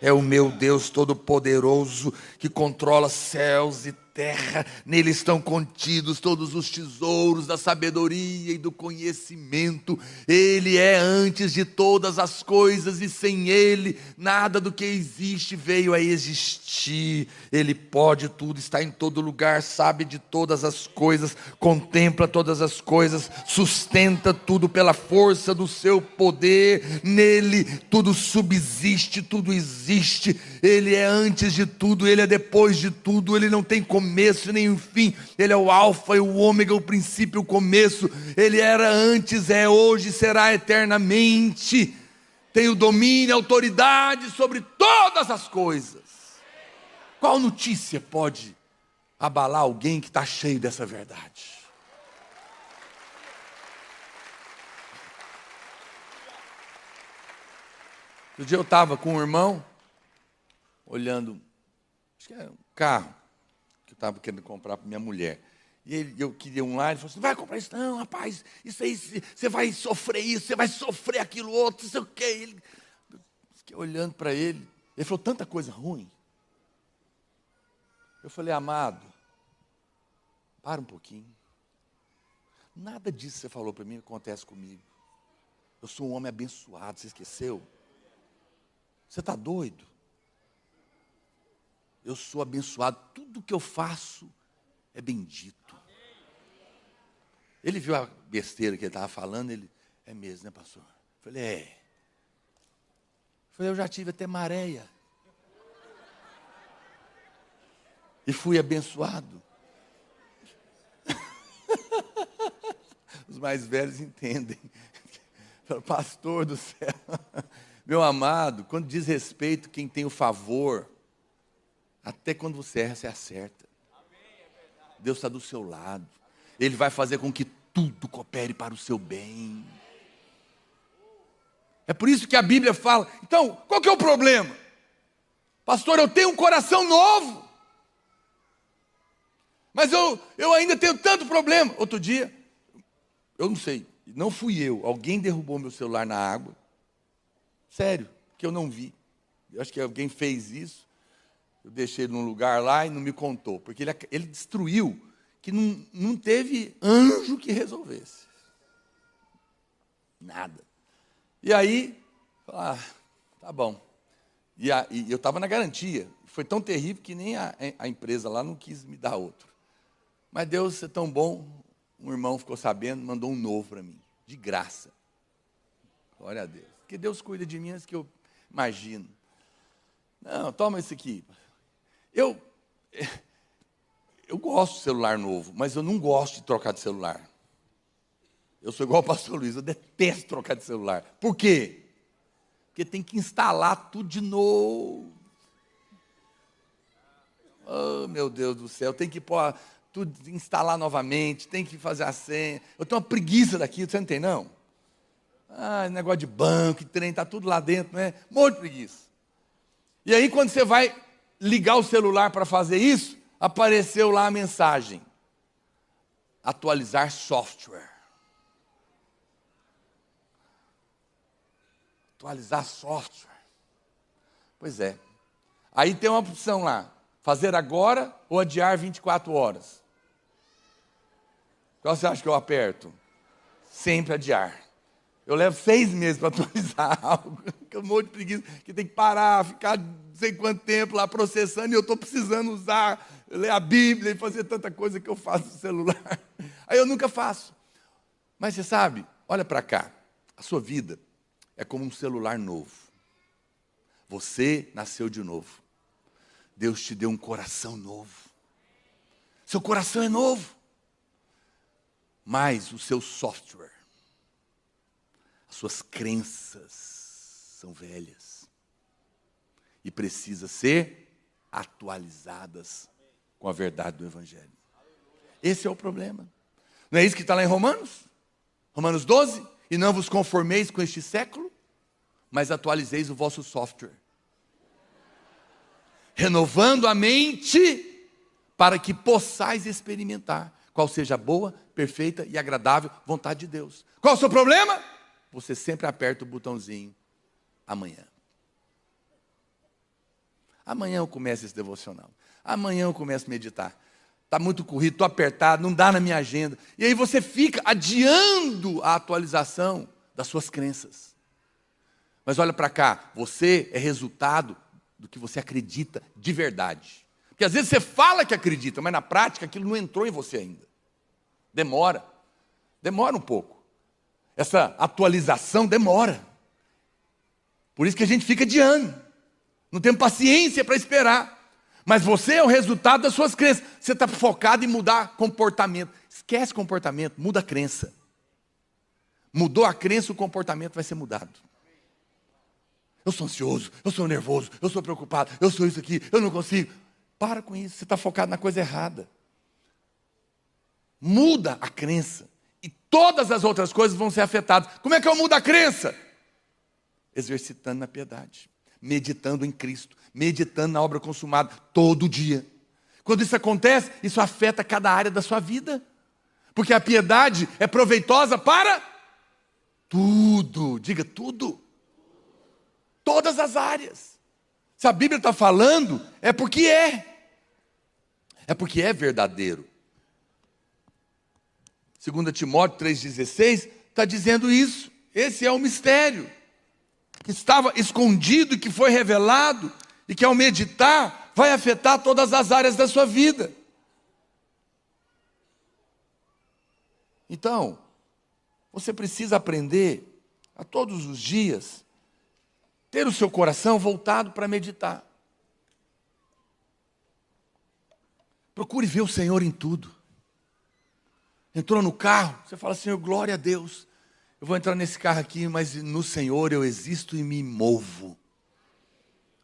É o meu Deus Todo-Poderoso que controla céus e terra. Nele estão contidos todos os tesouros da sabedoria e do conhecimento. Ele é antes de todas as coisas e sem Ele nada do que existe veio a existir. Ele pode tudo, está em todo lugar, sabe de todas as coisas, contempla todas as coisas, sustenta tudo pela força do seu poder. Nele tudo subsiste, tudo existe. Ele é antes de tudo, Ele é depois de tudo. Ele não tem começo nem fim. Ele é o alfa e o ômega, o princípio e o começo. Ele era antes, é hoje, será eternamente. Tem o domínio, a autoridade sobre todas as coisas. Qual notícia pode abalar alguém que está cheio dessa verdade? Outro dia eu estava com um irmão, olhando, acho que era um carro, que eu estava querendo comprar para minha mulher. E eu queria um lá, ele falou assim, não vai comprar isso não, rapaz, isso aí, você vai sofrer isso, você vai sofrer aquilo outro, não sei o quê. Fiquei olhando para ele, ele falou tanta coisa ruim. Eu falei, amado, para um pouquinho. Nada disso que você falou para mim acontece comigo. Eu sou um homem abençoado, você esqueceu? Você está doido? Eu sou abençoado, tudo que eu faço é bendito. Ele viu a besteira que ele estava falando, ele, é mesmo, né, pastor? Eu falei, é. Eu falei, eu já tive até maréia. E fui abençoado. Os mais velhos entendem. Pastor do céu. Meu amado, quando diz respeito quem tem o favor, até quando você erra, você acerta. Deus está do seu lado. Ele vai fazer com que tudo coopere para o seu bem. É por isso que a Bíblia fala. Então, qual que é o problema? Pastor, eu tenho um coração novo. Mas eu ainda tenho tanto problema. Outro dia, eu não sei, não fui eu. Alguém derrubou meu celular na água. Sério, que eu não vi. Eu acho que alguém fez isso. Eu deixei ele num lugar lá e não me contou, porque ele destruiu, que não teve anjo que resolvesse. Nada. E aí, tá bom. E eu estava na garantia. Foi tão terrível que nem a empresa lá não quis me dar outro. Mas Deus é tão bom, um irmão ficou sabendo, mandou um novo para mim, de graça. Glória a Deus. Porque Deus cuida de mim antes que eu imagino. Não, toma esse aqui. Eu gosto de celular novo, mas eu não gosto de trocar de celular. Eu sou igual o pastor Luiz, eu detesto trocar de celular. Por quê? Porque tem que instalar tudo de novo. Oh, meu Deus do céu, tem que pôr tudo, instalar novamente, tem que fazer a senha. Eu tenho uma preguiça daquilo, você não tem, não? Negócio de banco, trem, está tudo lá dentro, né? Um monte de preguiça. E aí, quando você vai ligar o celular para fazer isso, apareceu lá a mensagem: atualizar software. Atualizar software. Pois é. Aí tem uma opção lá: fazer agora ou adiar 24 horas. Qual você acha que eu aperto? Sempre adiar. Eu levo 6 meses para atualizar algo, que é um monte de preguiça, que tem que parar, ficar não sei quanto tempo lá processando, e eu estou precisando usar, ler a Bíblia e fazer tanta coisa que eu faço no celular. Aí eu nunca faço. Mas você sabe, olha para cá, a sua vida é como um celular novo. Você nasceu de novo. Deus te deu um coração novo. Seu coração é novo. Mas o seu software, as suas crenças são velhas. E precisa ser atualizadas com a verdade do Evangelho. Esse é o problema. Não é isso que está lá em Romanos? Romanos 12? E não vos conformeis com este século, mas atualizeis o vosso software. Renovando a mente, para que possais experimentar qual seja a boa, perfeita e agradável vontade de Deus. Qual é o seu problema? Você sempre aperta o botãozinho amanhã. Amanhã eu começo esse devocional. Amanhã eu começo a meditar. Está muito corrido, estou apertado, não dá na minha agenda. E aí você fica adiando a atualização das suas crenças. Mas olha para cá, você é resultado do que você acredita de verdade. Porque às vezes você fala que acredita, mas na prática aquilo não entrou em você ainda. Demora um pouco. Essa atualização demora. Por isso que a gente fica adiando. Não tem paciência para esperar. Mas você é o resultado das suas crenças. Você está focado em mudar comportamento. Esquece comportamento, muda a crença. Mudou a crença, o comportamento vai ser mudado. Eu sou ansioso, eu sou nervoso, eu sou preocupado, eu sou isso aqui, eu não consigo. Para com isso, você está focado na coisa errada. Muda a crença. E todas as outras coisas vão ser afetadas. Como é que eu mudo a crença? Exercitando na piedade. Meditando em Cristo. Meditando na obra consumada todo dia. Quando isso acontece, isso afeta cada área da sua vida. Porque a piedade é proveitosa para tudo. Diga tudo. Todas as áreas. Se a Bíblia está falando, é porque é. É porque é verdadeiro. 2 Timóteo 3,16 está dizendo isso. Esse é o mistério que estava escondido e que foi revelado e que ao meditar vai afetar todas as áreas da sua vida. Então, você precisa aprender a todos os dias ter o seu coração voltado para meditar. Procure ver o Senhor em tudo. Entrou no carro, você fala: Senhor, glória a Deus. Eu vou entrar nesse carro aqui, mas no Senhor eu existo e me movo.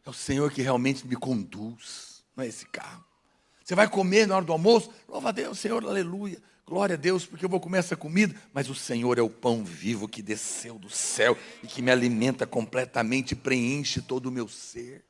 É o Senhor que realmente me conduz, não é esse carro. Você vai comer na hora do almoço, louva a Deus, Senhor, aleluia. Glória a Deus, porque eu vou comer essa comida, mas o Senhor é o pão vivo que desceu do céu e que me alimenta completamente e preenche todo o meu ser.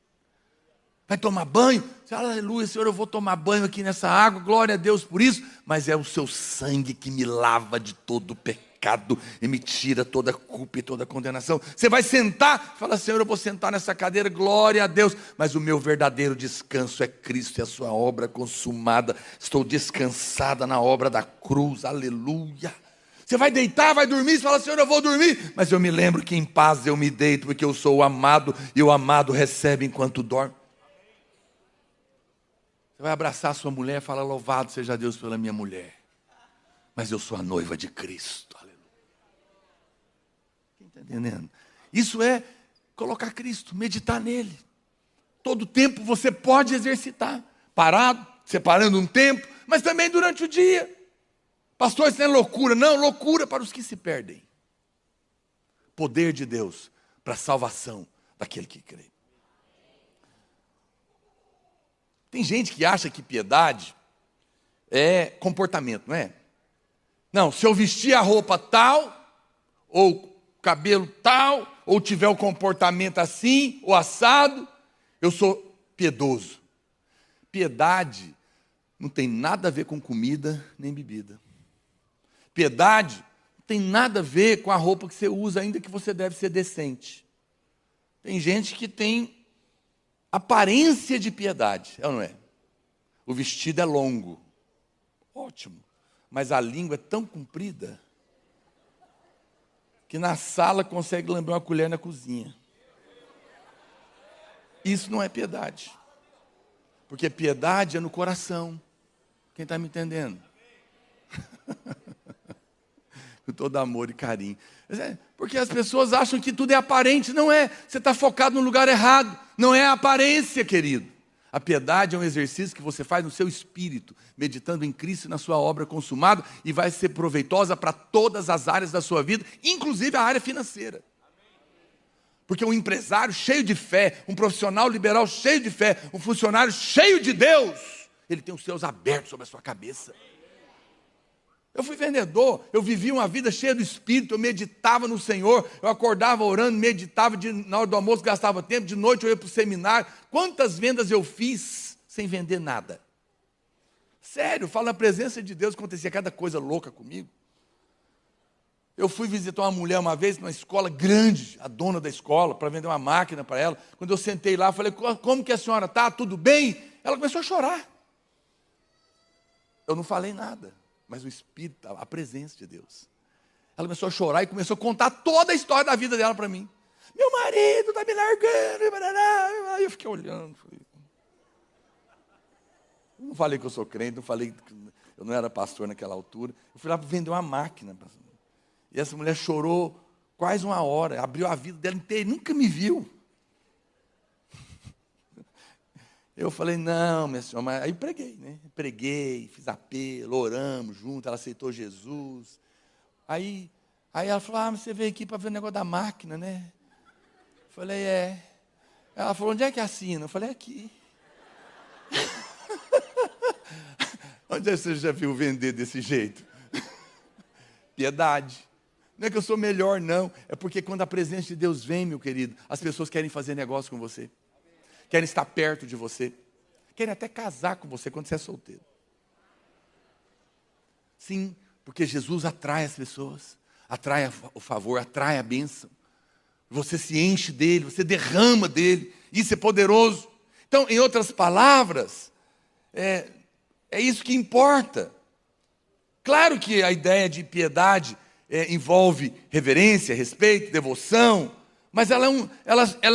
Vai tomar banho? Aleluia, Senhor, eu vou tomar banho aqui nessa água, glória a Deus por isso, mas é o seu sangue que me lava de todo o pecado. pecado e me tira toda culpa e toda condenação. Você vai sentar, fala, Senhor, eu vou sentar nessa cadeira, glória a Deus, mas o meu verdadeiro descanso é Cristo e a sua obra consumada. Estou descansada na obra da cruz, aleluia. Você vai deitar, vai dormir, você fala, Senhor, eu vou dormir, mas eu me lembro que em paz eu me deito, porque eu sou o amado, e o amado recebe enquanto dorme. Você vai abraçar a sua mulher e falar, louvado seja Deus pela minha mulher, mas eu sou a noiva de Cristo, aleluia. Quem está entendendo? Isso é colocar Cristo, meditar nele. Todo tempo você pode exercitar, parado, separando um tempo, mas também durante o dia. Pastor, isso não é loucura. Não, loucura para os que se perdem. Poder de Deus para a salvação daquele que crê. Tem gente que acha que piedade é comportamento, não é? Não, se eu vestir a roupa tal, ou cabelo tal, ou tiver o comportamento assim, ou assado, eu sou piedoso. Piedade não tem nada a ver com comida nem bebida. Piedade não tem nada a ver com a roupa que você usa, ainda que você deve ser decente. Tem gente que tem aparência de piedade, é ou não é? O vestido é longo, ótimo, mas a língua é tão comprida que na sala consegue lembrar uma colher na cozinha. Isso não é piedade, porque piedade é no coração. Quem está me entendendo? Com todo amor e carinho. Porque as pessoas acham que tudo é aparente. Não é. Você está focado no lugar errado. Não é a aparência, querido. A piedade é um exercício que você faz no seu espírito, meditando em Cristo e na sua obra consumada, e vai ser proveitosa para todas as áreas da sua vida, inclusive a área financeira. Porque um empresário cheio de fé, um profissional liberal cheio de fé, um funcionário cheio de Deus, ele tem os céus abertos sobre a sua cabeça. Eu fui vendedor, eu vivia uma vida cheia do Espírito, eu meditava no Senhor, eu acordava orando, meditava, na hora do almoço gastava tempo, de noite eu ia para o seminário. Quantas vendas eu fiz sem vender nada? Sério, falo, na presença de Deus acontecia cada coisa louca comigo. Eu fui visitar uma mulher uma vez, numa escola grande, a dona da escola, para vender uma máquina para ela. Quando eu sentei lá, eu falei, como que a senhora está? Tudo bem? Ela começou a chorar. Eu não falei nada. Mas o Espírito, a presença de Deus. Ela começou a chorar e começou a contar toda a história da vida dela para mim. Meu marido está me largando. Aí eu fiquei olhando. Eu não falei que eu sou crente, não falei que eu não era pastor naquela altura. Eu fui lá para vender uma máquina. E essa mulher chorou quase uma hora, abriu a vida dela inteira, nunca me viu. Eu falei, não, minha senhora, mas aí preguei, né? Preguei, fiz apelo, oramos junto, ela aceitou Jesus. Aí ela falou, mas você veio aqui para ver o negócio da máquina, né? Eu falei, é. Ela falou, onde é que assina? Eu falei, aqui. Onde é que você já viu vender desse jeito? Piedade. Não é que eu sou melhor, não. É porque quando a presença de Deus vem, meu querido, as pessoas querem fazer negócio com você. Querem estar perto de você. Querem até casar com você quando você é solteiro. Sim, porque Jesus atrai as pessoas. Atrai o favor, atrai a bênção. Você se enche dele, você derrama dele. Isso é poderoso. Então, em outras palavras, é isso que importa. Claro que a ideia de piedade envolve reverência, respeito, devoção, mas ela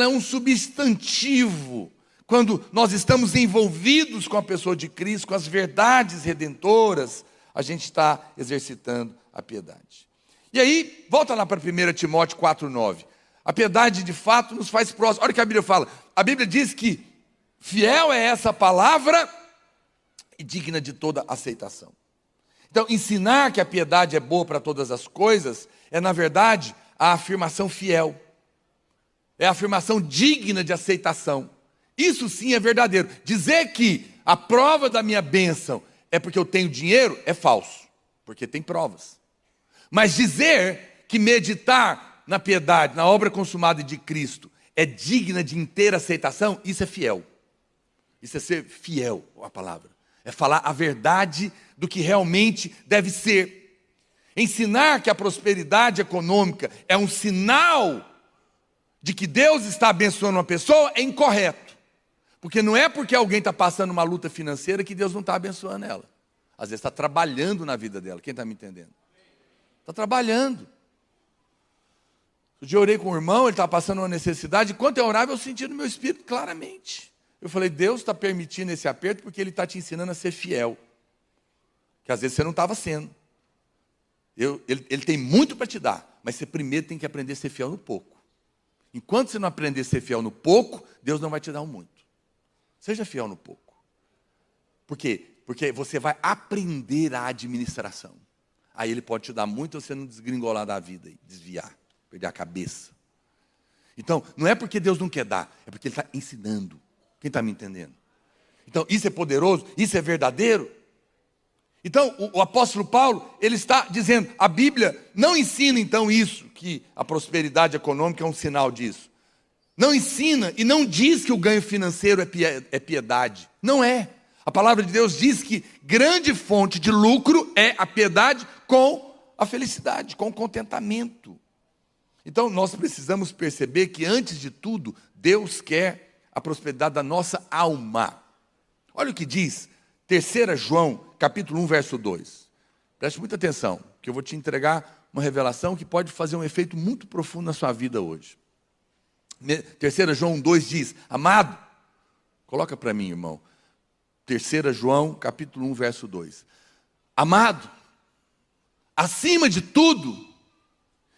é um substantivo. Quando nós estamos envolvidos com a pessoa de Cristo, com as verdades redentoras, a gente está exercitando a piedade. E aí, volta lá para 1 Timóteo 4,9. A piedade de fato nos faz próximos. Olha o que a Bíblia fala. A Bíblia diz que fiel é essa palavra e digna de toda aceitação. Então, ensinar que a piedade é boa para todas as coisas é, na verdade, a afirmação fiel. É a afirmação digna de aceitação. Isso sim é verdadeiro. Dizer que a prova da minha bênção é porque eu tenho dinheiro é falso, porque tem provas. Mas dizer que meditar na piedade, na obra consumada de Cristo, é digna de inteira aceitação, isso é fiel. Isso é ser fiel à palavra. É falar a verdade do que realmente deve ser. Ensinar que a prosperidade econômica é um sinal de que Deus está abençoando uma pessoa é incorreto. Porque não é porque alguém está passando uma luta financeira que Deus não está abençoando ela. Às vezes está trabalhando na vida dela. Quem está me entendendo? Está trabalhando. Um dia eu orei com um irmão, ele estava passando uma necessidade. Enquanto eu orava, eu senti no meu espírito claramente. Eu falei, Deus está permitindo esse aperto porque Ele está te ensinando a ser fiel. Que às vezes você não estava sendo. Ele tem muito para te dar, mas você primeiro tem que aprender a ser fiel no pouco. Enquanto você não aprender a ser fiel no pouco, Deus não vai te dar o muito. Seja fiel no pouco. Por quê? Porque você vai aprender a administração. Aí Ele pode te dar muito e você não desgringolar da vida e desviar, perder a cabeça. Então, não é porque Deus não quer dar, é porque Ele está ensinando. Quem está me entendendo? Então, isso é poderoso, isso é verdadeiro. Então, o apóstolo Paulo, ele está dizendo, a Bíblia não ensina então isso, que a prosperidade econômica é um sinal disso. Não ensina e não diz que o ganho financeiro é piedade. Não é. A palavra de Deus diz que grande fonte de lucro é a piedade com a felicidade, com o contentamento. Então, nós precisamos perceber que, antes de tudo, Deus quer a prosperidade da nossa alma. Olha o que diz 3 João, capítulo 1, verso 2. Preste muita atenção, que eu vou te entregar uma revelação que pode fazer um efeito muito profundo na sua vida hoje. 3 João 2 diz, amado, coloca para mim, irmão. 3 João, capítulo 1, verso 2. Amado, acima de tudo,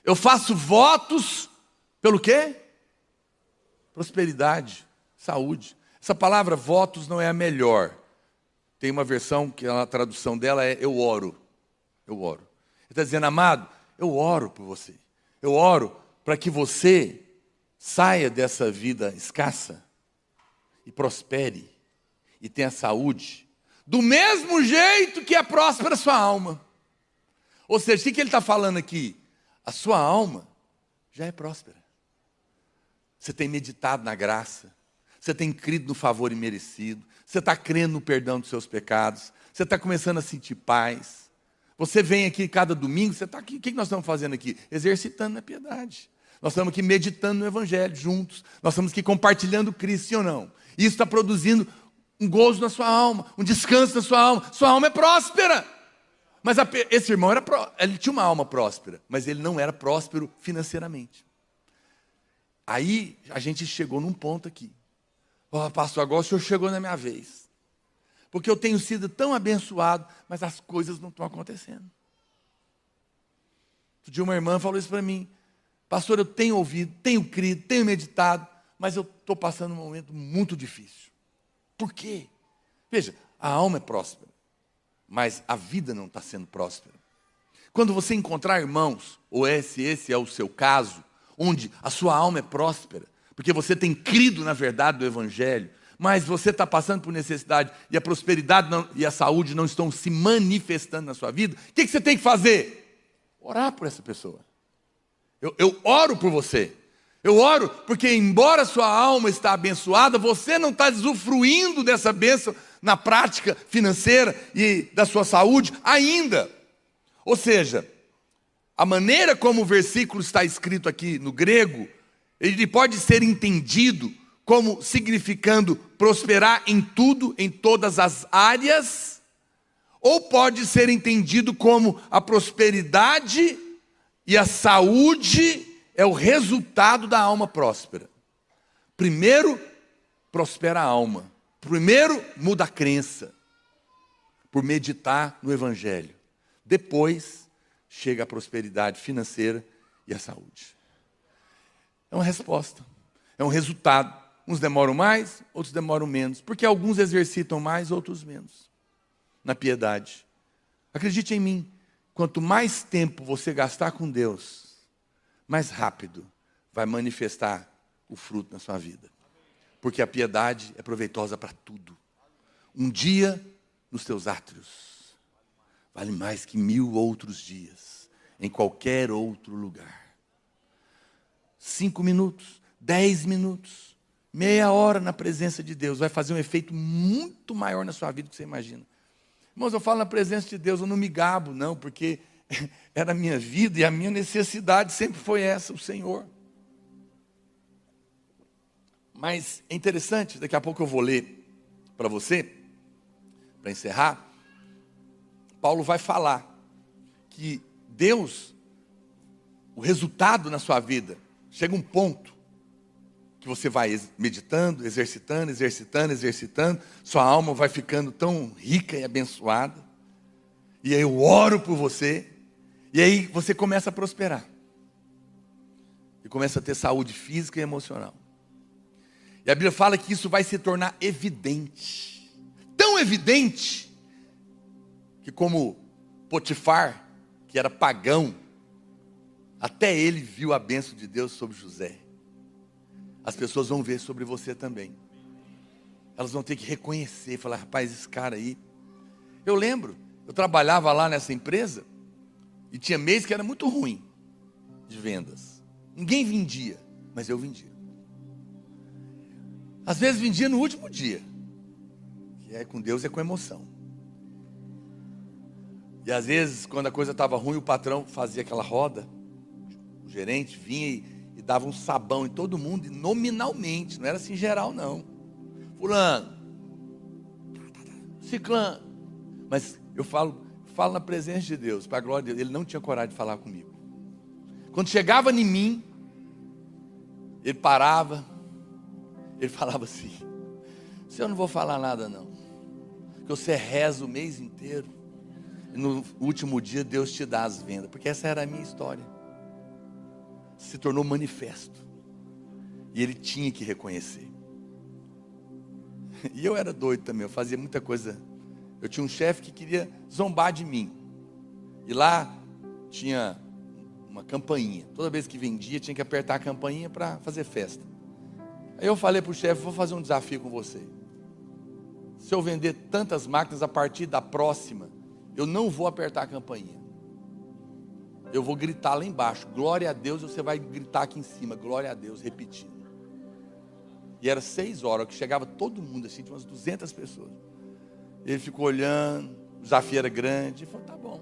eu faço votos pelo quê? Prosperidade, saúde. Essa palavra votos não é a melhor. Tem uma versão que a tradução dela é eu oro. Eu oro. Ele está dizendo, amado, eu oro por você. Eu oro para que você saia dessa vida escassa e prospere e tenha saúde, do mesmo jeito que é próspera a sua alma. Ou seja, o que ele está falando aqui? A sua alma já é próspera. Você tem meditado na graça, você tem crido no favor imerecido, você está crendo no perdão dos seus pecados, você está começando a sentir paz. Você vem aqui cada domingo, você está aqui, o que nós estamos fazendo aqui? Exercitando na piedade. Nós estamos aqui meditando no Evangelho juntos, nós estamos aqui compartilhando Cristo, sim ou não? Isso está produzindo um gozo na sua alma, um descanso na sua alma é próspera. Mas esse irmão ele tinha uma alma próspera, mas ele não era próspero financeiramente. Aí a gente chegou num ponto aqui. Pastor, agora o senhor chegou na minha vez. Porque eu tenho sido tão abençoado, mas as coisas não estão acontecendo. Outro dia uma irmã falou isso para mim. Pastor, eu tenho ouvido, tenho crido, tenho meditado, mas eu estou passando um momento muito difícil. Por quê? Veja, a alma é próspera, mas a vida não está sendo próspera. Quando você encontrar irmãos, ou esse é o seu caso, onde a sua alma é próspera, porque você tem crido na verdade do Evangelho, mas você está passando por necessidade e a prosperidade e a saúde não estão se manifestando na sua vida, o que você tem que fazer? Orar por essa pessoa. Eu oro por você. Eu oro porque, embora sua alma está abençoada, você não está usufruindo dessa bênção na prática financeira e da sua saúde ainda. Ou seja, a maneira como o versículo está escrito aqui no grego, ele pode ser entendido como significando prosperar em tudo, em todas as áreas, ou pode ser entendido como a prosperidade e a saúde é o resultado da alma próspera. Primeiro, prospera a alma. Primeiro, muda a crença, por meditar no Evangelho. Depois, chega a prosperidade financeira e a saúde. É uma resposta, é um resultado. Uns demoram mais, outros demoram menos, porque alguns exercitam mais, outros menos, na piedade. Acredite em mim, quanto mais tempo você gastar com Deus, mais rápido vai manifestar o fruto na sua vida. Porque a piedade é proveitosa para tudo. Um dia nos teus átrios vale mais que 1000 outros dias, em qualquer outro lugar. 5 minutos, 10 minutos, meia hora na presença de Deus vai fazer um efeito muito maior na sua vida do que você imagina. Irmãos, eu falo na presença de Deus, eu não me gabo não, porque era a minha vida e a minha necessidade sempre foi essa, o Senhor. Mas é interessante, daqui a pouco eu vou ler para você, para encerrar. Paulo vai falar que Deus, o resultado na sua vida, chega um ponto que você vai meditando, exercitando, sua alma vai ficando tão rica e abençoada, e aí eu oro por você, e aí você começa a prosperar, e começa a ter saúde física e emocional. E a Bíblia fala que isso vai se tornar evidente, tão evidente, que como Potifar, que era pagão, até ele viu a bênção de Deus sobre José. As pessoas vão ver sobre você também. Elas vão ter que reconhecer, falar, rapaz, esse cara aí. Eu lembro, eu trabalhava lá nessa empresa, e tinha mês que era muito ruim de vendas. Ninguém vendia, mas eu vendia. Às vezes vendia no último dia, que é com Deus, é com emoção. E às vezes, quando a coisa estava ruim, o patrão fazia aquela roda, o gerente vinha e dava um sabão em todo mundo, nominalmente, não era assim geral não. Fulano, ciclano. Mas eu falo na presença de Deus, para a glória de Deus, ele não tinha coragem de falar comigo. Quando chegava em mim, ele parava, ele falava assim, eu não vou falar nada não, porque você reza o mês inteiro, e no último dia Deus te dá as vendas, porque essa era a minha história. Se tornou manifesto, e ele tinha que reconhecer. E eu era doido também, eu fazia muita coisa. Eu tinha um chefe que queria zombar de mim, e lá tinha uma campainha, toda vez que vendia tinha que apertar a campainha para fazer festa. Aí eu falei para o chefe, vou fazer um desafio com você. Se eu vender tantas máquinas, a partir da próxima, eu não vou apertar a campainha. Eu vou gritar lá embaixo, glória a Deus, e você vai gritar aqui em cima, glória a Deus, repetindo. E era 6 horas, que chegava todo mundo, assim, tinha umas 200 pessoas. Ele ficou olhando, o desafio era grande, e falou, tá bom.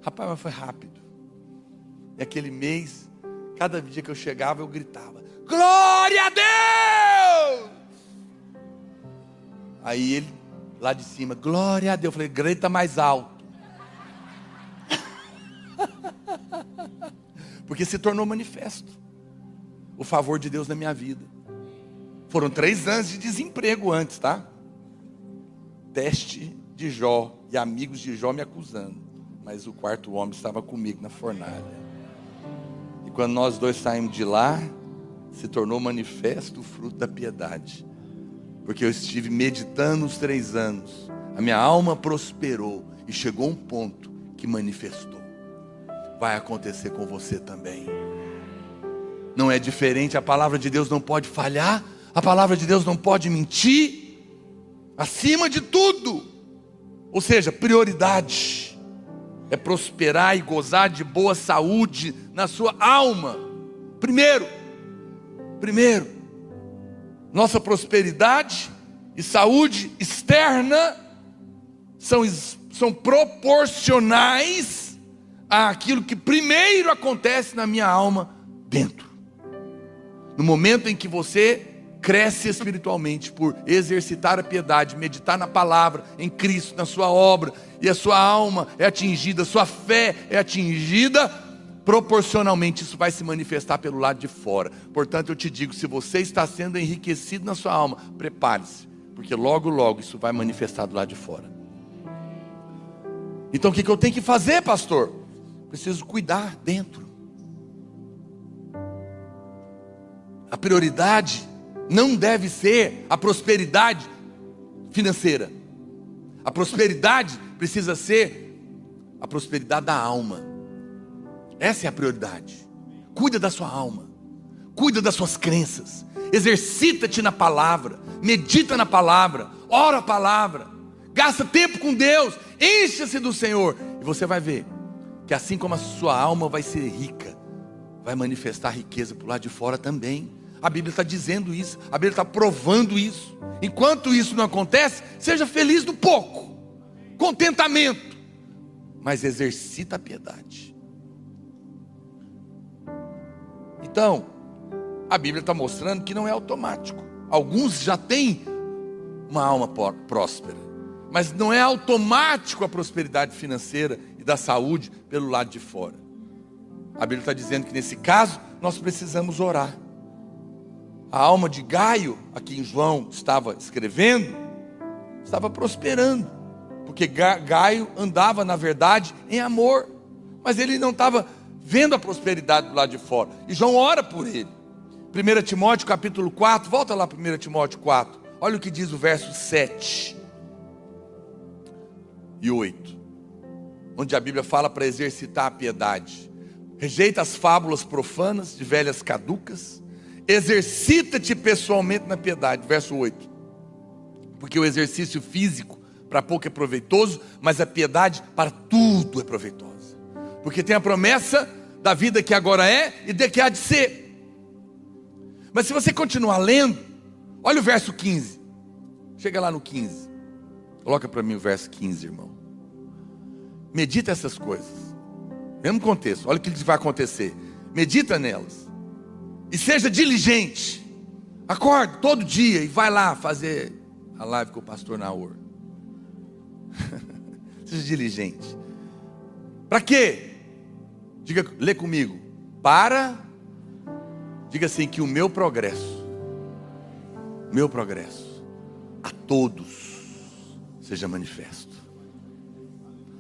Rapaz, mas foi rápido. E aquele mês, cada dia que eu chegava, eu gritava, glória a Deus! Aí ele, lá de cima, glória a Deus. Eu falei, grita mais alto. Porque se tornou manifesto o favor de Deus na minha vida. Foram 3 anos de desemprego antes, tá? Teste de Jó, e amigos de Jó me acusando. Mas o quarto homem estava comigo na fornalha. E quando nós dois saímos de lá, se tornou manifesto o fruto da piedade. Porque eu estive meditando os 3 anos. A minha alma prosperou. E chegou um ponto que manifestou. Vai acontecer com você também. Não é diferente, a palavra de Deus não pode falhar. A palavra de Deus não pode mentir. Acima de tudo. Ou seja, prioridade é prosperar e gozar de boa saúde na sua alma. Primeiro, nossa prosperidade e saúde externa são proporcionais àquilo que primeiro acontece na minha alma dentro. No momento em que você cresce espiritualmente por exercitar a piedade, meditar na palavra, em Cristo, na sua obra, e a sua alma é atingida, a sua fé é atingida, proporcionalmente isso vai se manifestar pelo lado de fora. Portanto eu te digo, se você está sendo enriquecido na sua alma, prepare-se, porque logo logo isso vai manifestar do lado de fora. Então o que eu tenho que fazer, pastor? Preciso cuidar dentro. A prioridade não deve ser a prosperidade financeira. A prosperidade precisa ser a prosperidade da alma. Essa é a prioridade. Cuida da sua alma. Cuida das suas crenças. Exercita-te na palavra. Medita na palavra. Ora a palavra. Gasta tempo com Deus. Encha-se do Senhor. E você vai ver que assim como a sua alma vai ser rica, vai manifestar riqueza para o lado de fora também. A Bíblia está dizendo isso, a Bíblia está provando isso. Enquanto isso não acontece, seja feliz no pouco, contentamento. mas exercita a piedade. Então, a Bíblia está mostrando que não é automático. Alguns já têm uma alma próspera, mas não é automático a prosperidade financeira e da saúde pelo lado de fora. A Bíblia está dizendo que nesse caso, nós precisamos orar. A alma de Gaio, a quem João estava escrevendo, estava prosperando, porque Gaio andava, na verdade, em amor, mas ele não estava vendo a prosperidade do lado de fora, e João ora por ele. 1 Timóteo capítulo 4, volta lá 1 Timóteo 4, olha o que diz o verso 7 e 8, onde a Bíblia fala para exercitar a piedade. Rejeita as fábulas profanas de velhas caducas, exercita-te pessoalmente na piedade, verso 8, porque o exercício físico para pouco é proveitoso, mas a piedade para tudo é proveitosa, porque tem a promessa da vida que agora é e de que há de ser. Mas se você continuar lendo, olha o verso 15, chega lá no 15, coloca para mim o verso 15, irmão. Medita essas coisas, mesmo contexto, olha o que vai acontecer, medita nelas, e seja diligente, acorde todo dia e vai lá fazer a live com o pastor Naor. Seja diligente, para quê? Lê comigo, diga assim, que o meu progresso a todos seja manifesto.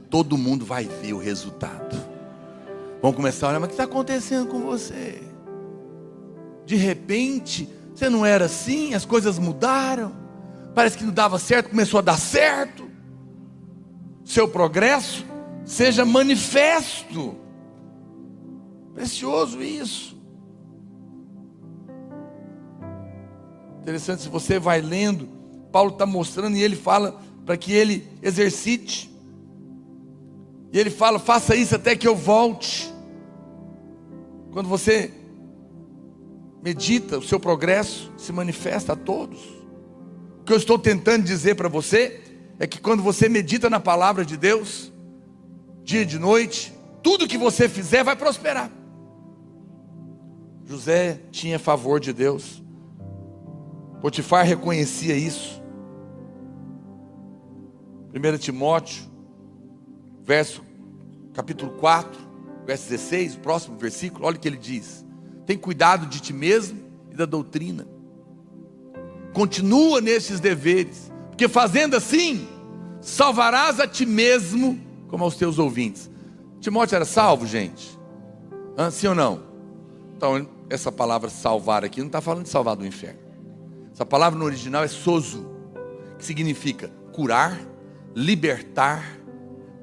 Todo mundo vai ver o resultado. Vamos começar a olhar, mas o que está acontecendo com você? De repente, você não era assim, as coisas mudaram, parece que não dava certo, começou a dar certo. Seu progresso seja manifesto. Precioso isso. Interessante, se você vai lendo, Paulo está mostrando e ele fala para que ele exercite. E ele fala, faça isso até que eu volte. Quando você medita, o seu progresso se manifesta a todos. O que eu estou tentando dizer para você é que quando você medita na palavra de Deus, dia e de noite, tudo que você fizer vai prosperar. José tinha favor de Deus, Potifar reconhecia isso. 1 Timóteo, capítulo 4, verso 16, o próximo versículo, olha o que ele diz: tem cuidado de ti mesmo e da doutrina, continua nesses deveres, porque fazendo assim, salvarás a ti mesmo, como aos teus ouvintes. Timóteo era salvo, gente? Sim ou não? Então, essa palavra salvar aqui não está falando de salvar do inferno. Essa palavra no original é sozo, que significa curar, libertar,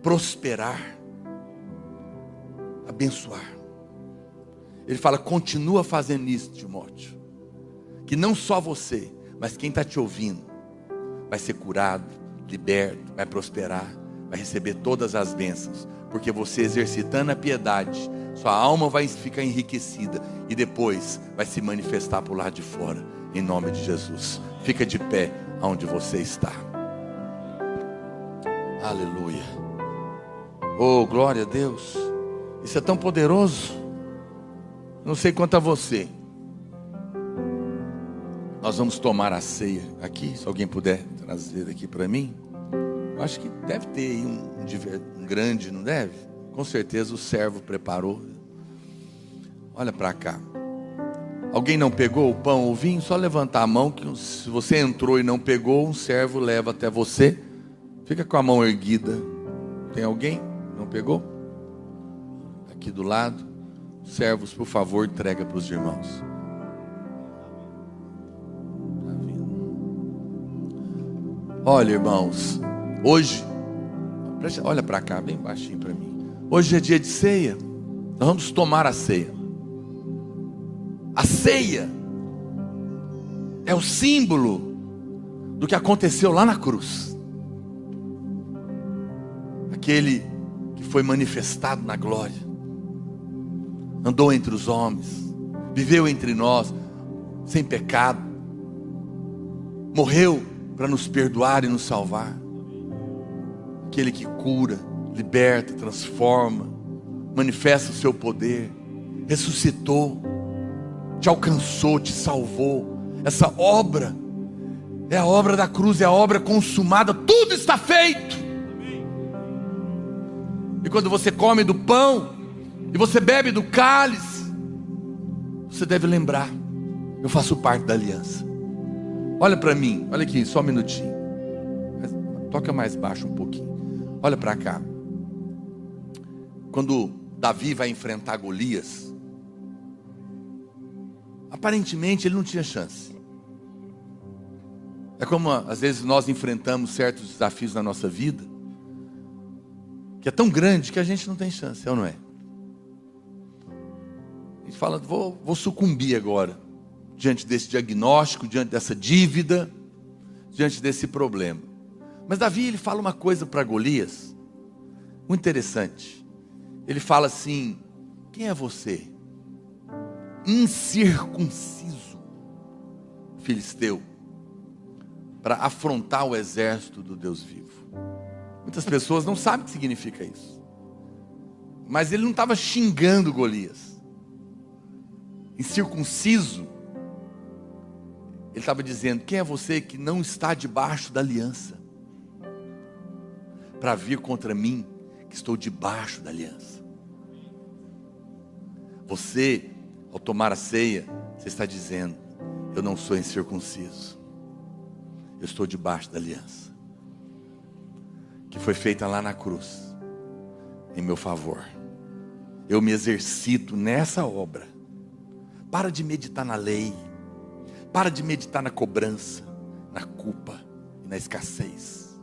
prosperar, abençoar. Ele fala, continua fazendo isso, Timóteo, que não só você, mas quem está te ouvindo vai ser curado, liberto, vai prosperar, vai receber todas as bênçãos, porque você exercitando a piedade, sua alma vai ficar enriquecida e depois vai se manifestar por lá de fora, em nome de Jesus. Fica de pé onde você está. Aleluia. Oh, glória a Deus. Isso é tão poderoso. Não sei quanto a você. Nós vamos tomar a ceia aqui. Se alguém puder trazer aqui para mim. Eu acho que deve ter aí um grande, não deve? Com certeza o servo preparou. Olha para cá. Alguém não pegou o pão ou o vinho? Só levantar a mão, que se você entrou e não pegou, um servo leva até você. Fica com a mão erguida. Tem alguém? Não pegou? Aqui do lado. Servos, por favor, entrega para os irmãos. Tá vindo. Olha, irmãos, hoje, olha para cá, bem baixinho para mim. Hoje é dia de ceia. Nós vamos tomar a ceia. A ceia é o símbolo do que aconteceu lá na cruz. Aquele que foi manifestado na glória, andou entre os homens, viveu entre nós, sem pecado, morreu para nos perdoar e nos salvar. Aquele que cura, liberta, transforma, manifesta o seu poder, ressuscitou, te alcançou, te salvou. Essa obra é a obra da cruz, é a obra consumada, tudo está feito. E quando você come do pão e você bebe do cálice, você deve lembrar: eu faço parte da aliança. Olha para mim, olha aqui, só um minutinho. Toca mais baixo um pouquinho. Olha para cá. Quando Davi vai enfrentar Golias, aparentemente ele não tinha chance. É como às vezes nós enfrentamos certos desafios na nossa vida, que é tão grande que a gente não tem chance, é ou não é? A gente fala: vou sucumbir agora, diante desse diagnóstico, diante dessa dívida, diante desse problema. Mas Davi, ele fala uma coisa para Golias, muito interessante. Ele fala assim: quem é você, incircunciso filisteu, para afrontar o exército do Deus vivo? Muitas pessoas não sabem o que significa isso. Mas ele não estava xingando Golias. Incircunciso, ele estava dizendo: quem é você que não está debaixo da aliança, para vir contra mim, que estou debaixo da aliança? Você, ao tomar a ceia, você está dizendo: eu não sou incircunciso, eu estou debaixo da aliança, que foi feita lá na cruz, em meu favor. Eu me exercito nessa obra. Para de meditar na lei, para de meditar na cobrança, na culpa e na escassez.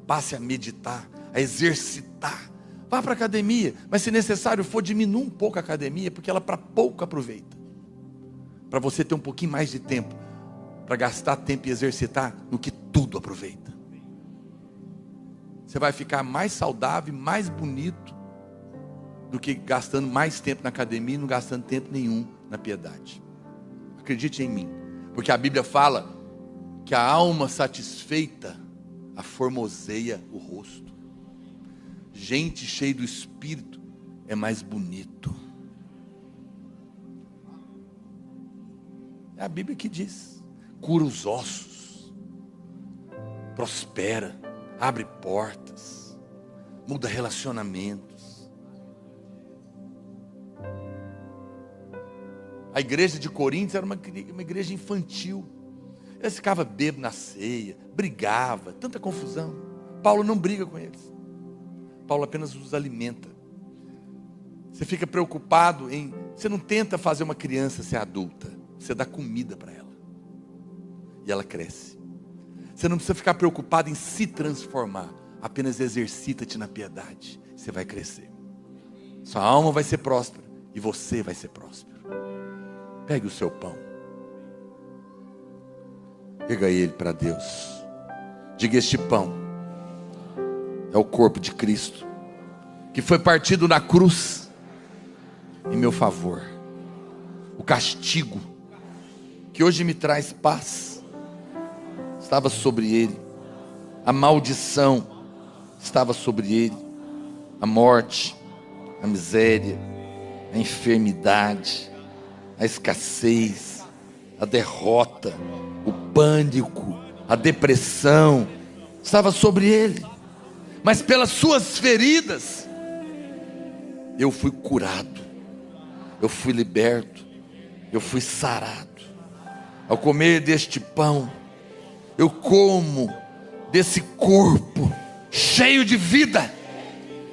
Passe a meditar, a exercitar. Vá para a academia, mas se necessário for, diminua um pouco a academia, porque ela para pouco aproveita. Para você ter um pouquinho mais de tempo, para gastar tempo e exercitar no que tudo aproveita. Você vai ficar mais saudável, mais bonito, do que gastando mais tempo na academia e não gastando tempo nenhum na piedade. Acredite em mim, porque a Bíblia fala que a alma satisfeita aformoseia o rosto. Gente cheia do Espírito é mais bonito. É a Bíblia que diz: cura os ossos, prospera, abre portas, muda relacionamentos. A igreja de Coríntios era uma igreja infantil. Eles ficavam bêbados na ceia, brigava, tanta confusão. Paulo não briga com eles. Paulo apenas os alimenta. Você fica preocupado em... Você não tenta fazer uma criança ser adulta. Você dá comida para ela. E ela cresce. Você não precisa ficar preocupado em se transformar. Apenas exercita-te na piedade. Você vai crescer. Sua alma vai ser próspera. E você vai ser próspero. Pegue o seu pão. Pega ele para Deus. Diga: este pão é o corpo de Cristo, que foi partido na cruz em meu favor. O castigo que hoje me traz paz estava sobre ele. A maldição estava sobre ele. A morte, a miséria, a enfermidade, a escassez, a derrota, o pânico, a depressão estava sobre ele. Mas pelas suas feridas eu fui curado, eu fui liberto, eu fui sarado. Ao comer deste pão, eu como desse corpo cheio de vida,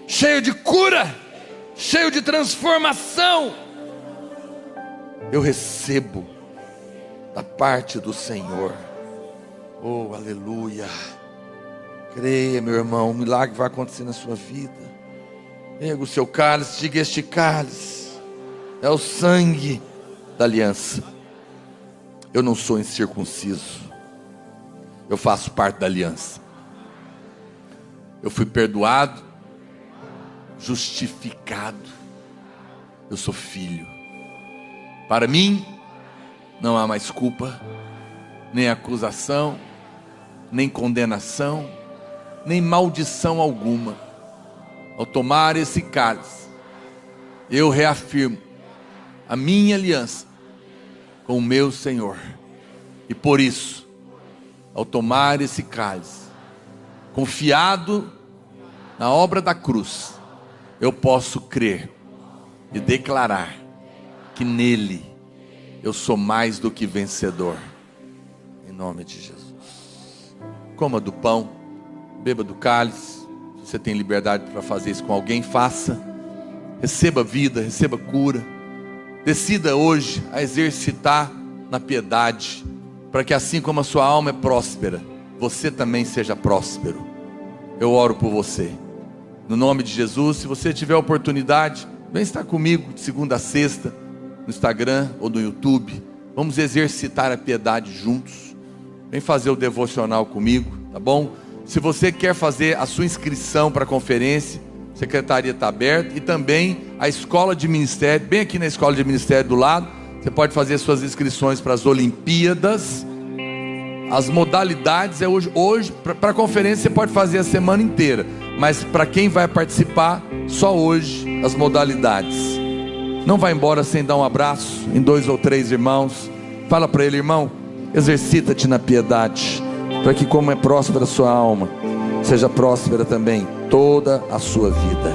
cheio de cura, cheio de transformação. Eu recebo da parte do Senhor. Oh, aleluia. Creia, meu irmão, um milagre vai acontecer na sua vida. Pega o seu cálice, diga: este cálice é o sangue da aliança. Eu não sou incircunciso, eu faço parte da aliança. Eu fui perdoado, justificado. Eu sou filho. Para mim não há mais culpa, nem acusação, nem condenação, nem maldição alguma. Ao tomar esse cálice, eu reafirmo a minha aliança com o meu Senhor. E por isso, ao tomar esse cálice, confiado na obra da cruz, eu posso crer e declarar que nele eu sou mais do que vencedor. Em nome de Jesus. Coma do pão, beba do cálice. Se você tem liberdade para fazer isso com alguém, faça. Receba vida, receba cura. Decida hoje a exercitar na piedade, para que assim como a sua alma é próspera, você também seja próspero. Eu oro por você, no nome de Jesus. Se você tiver oportunidade, vem estar comigo de segunda a sexta, no Instagram ou no YouTube. Vamos exercitar a piedade juntos. Vem fazer o devocional comigo, tá bom? Se você quer fazer a sua inscrição para a conferência, a secretaria está aberta. E também a escola de ministério, bem aqui na escola de ministério do lado, você pode fazer suas inscrições para as Olimpíadas. As modalidades é hoje para a conferência você pode fazer a semana inteira, mas para quem vai participar, só hoje as modalidades. Não vai embora sem dar um abraço em 2 ou 3 irmãos. Fala para ele: irmão, exercita-te na piedade, para que como é próspera a sua alma, seja próspera também toda a sua vida.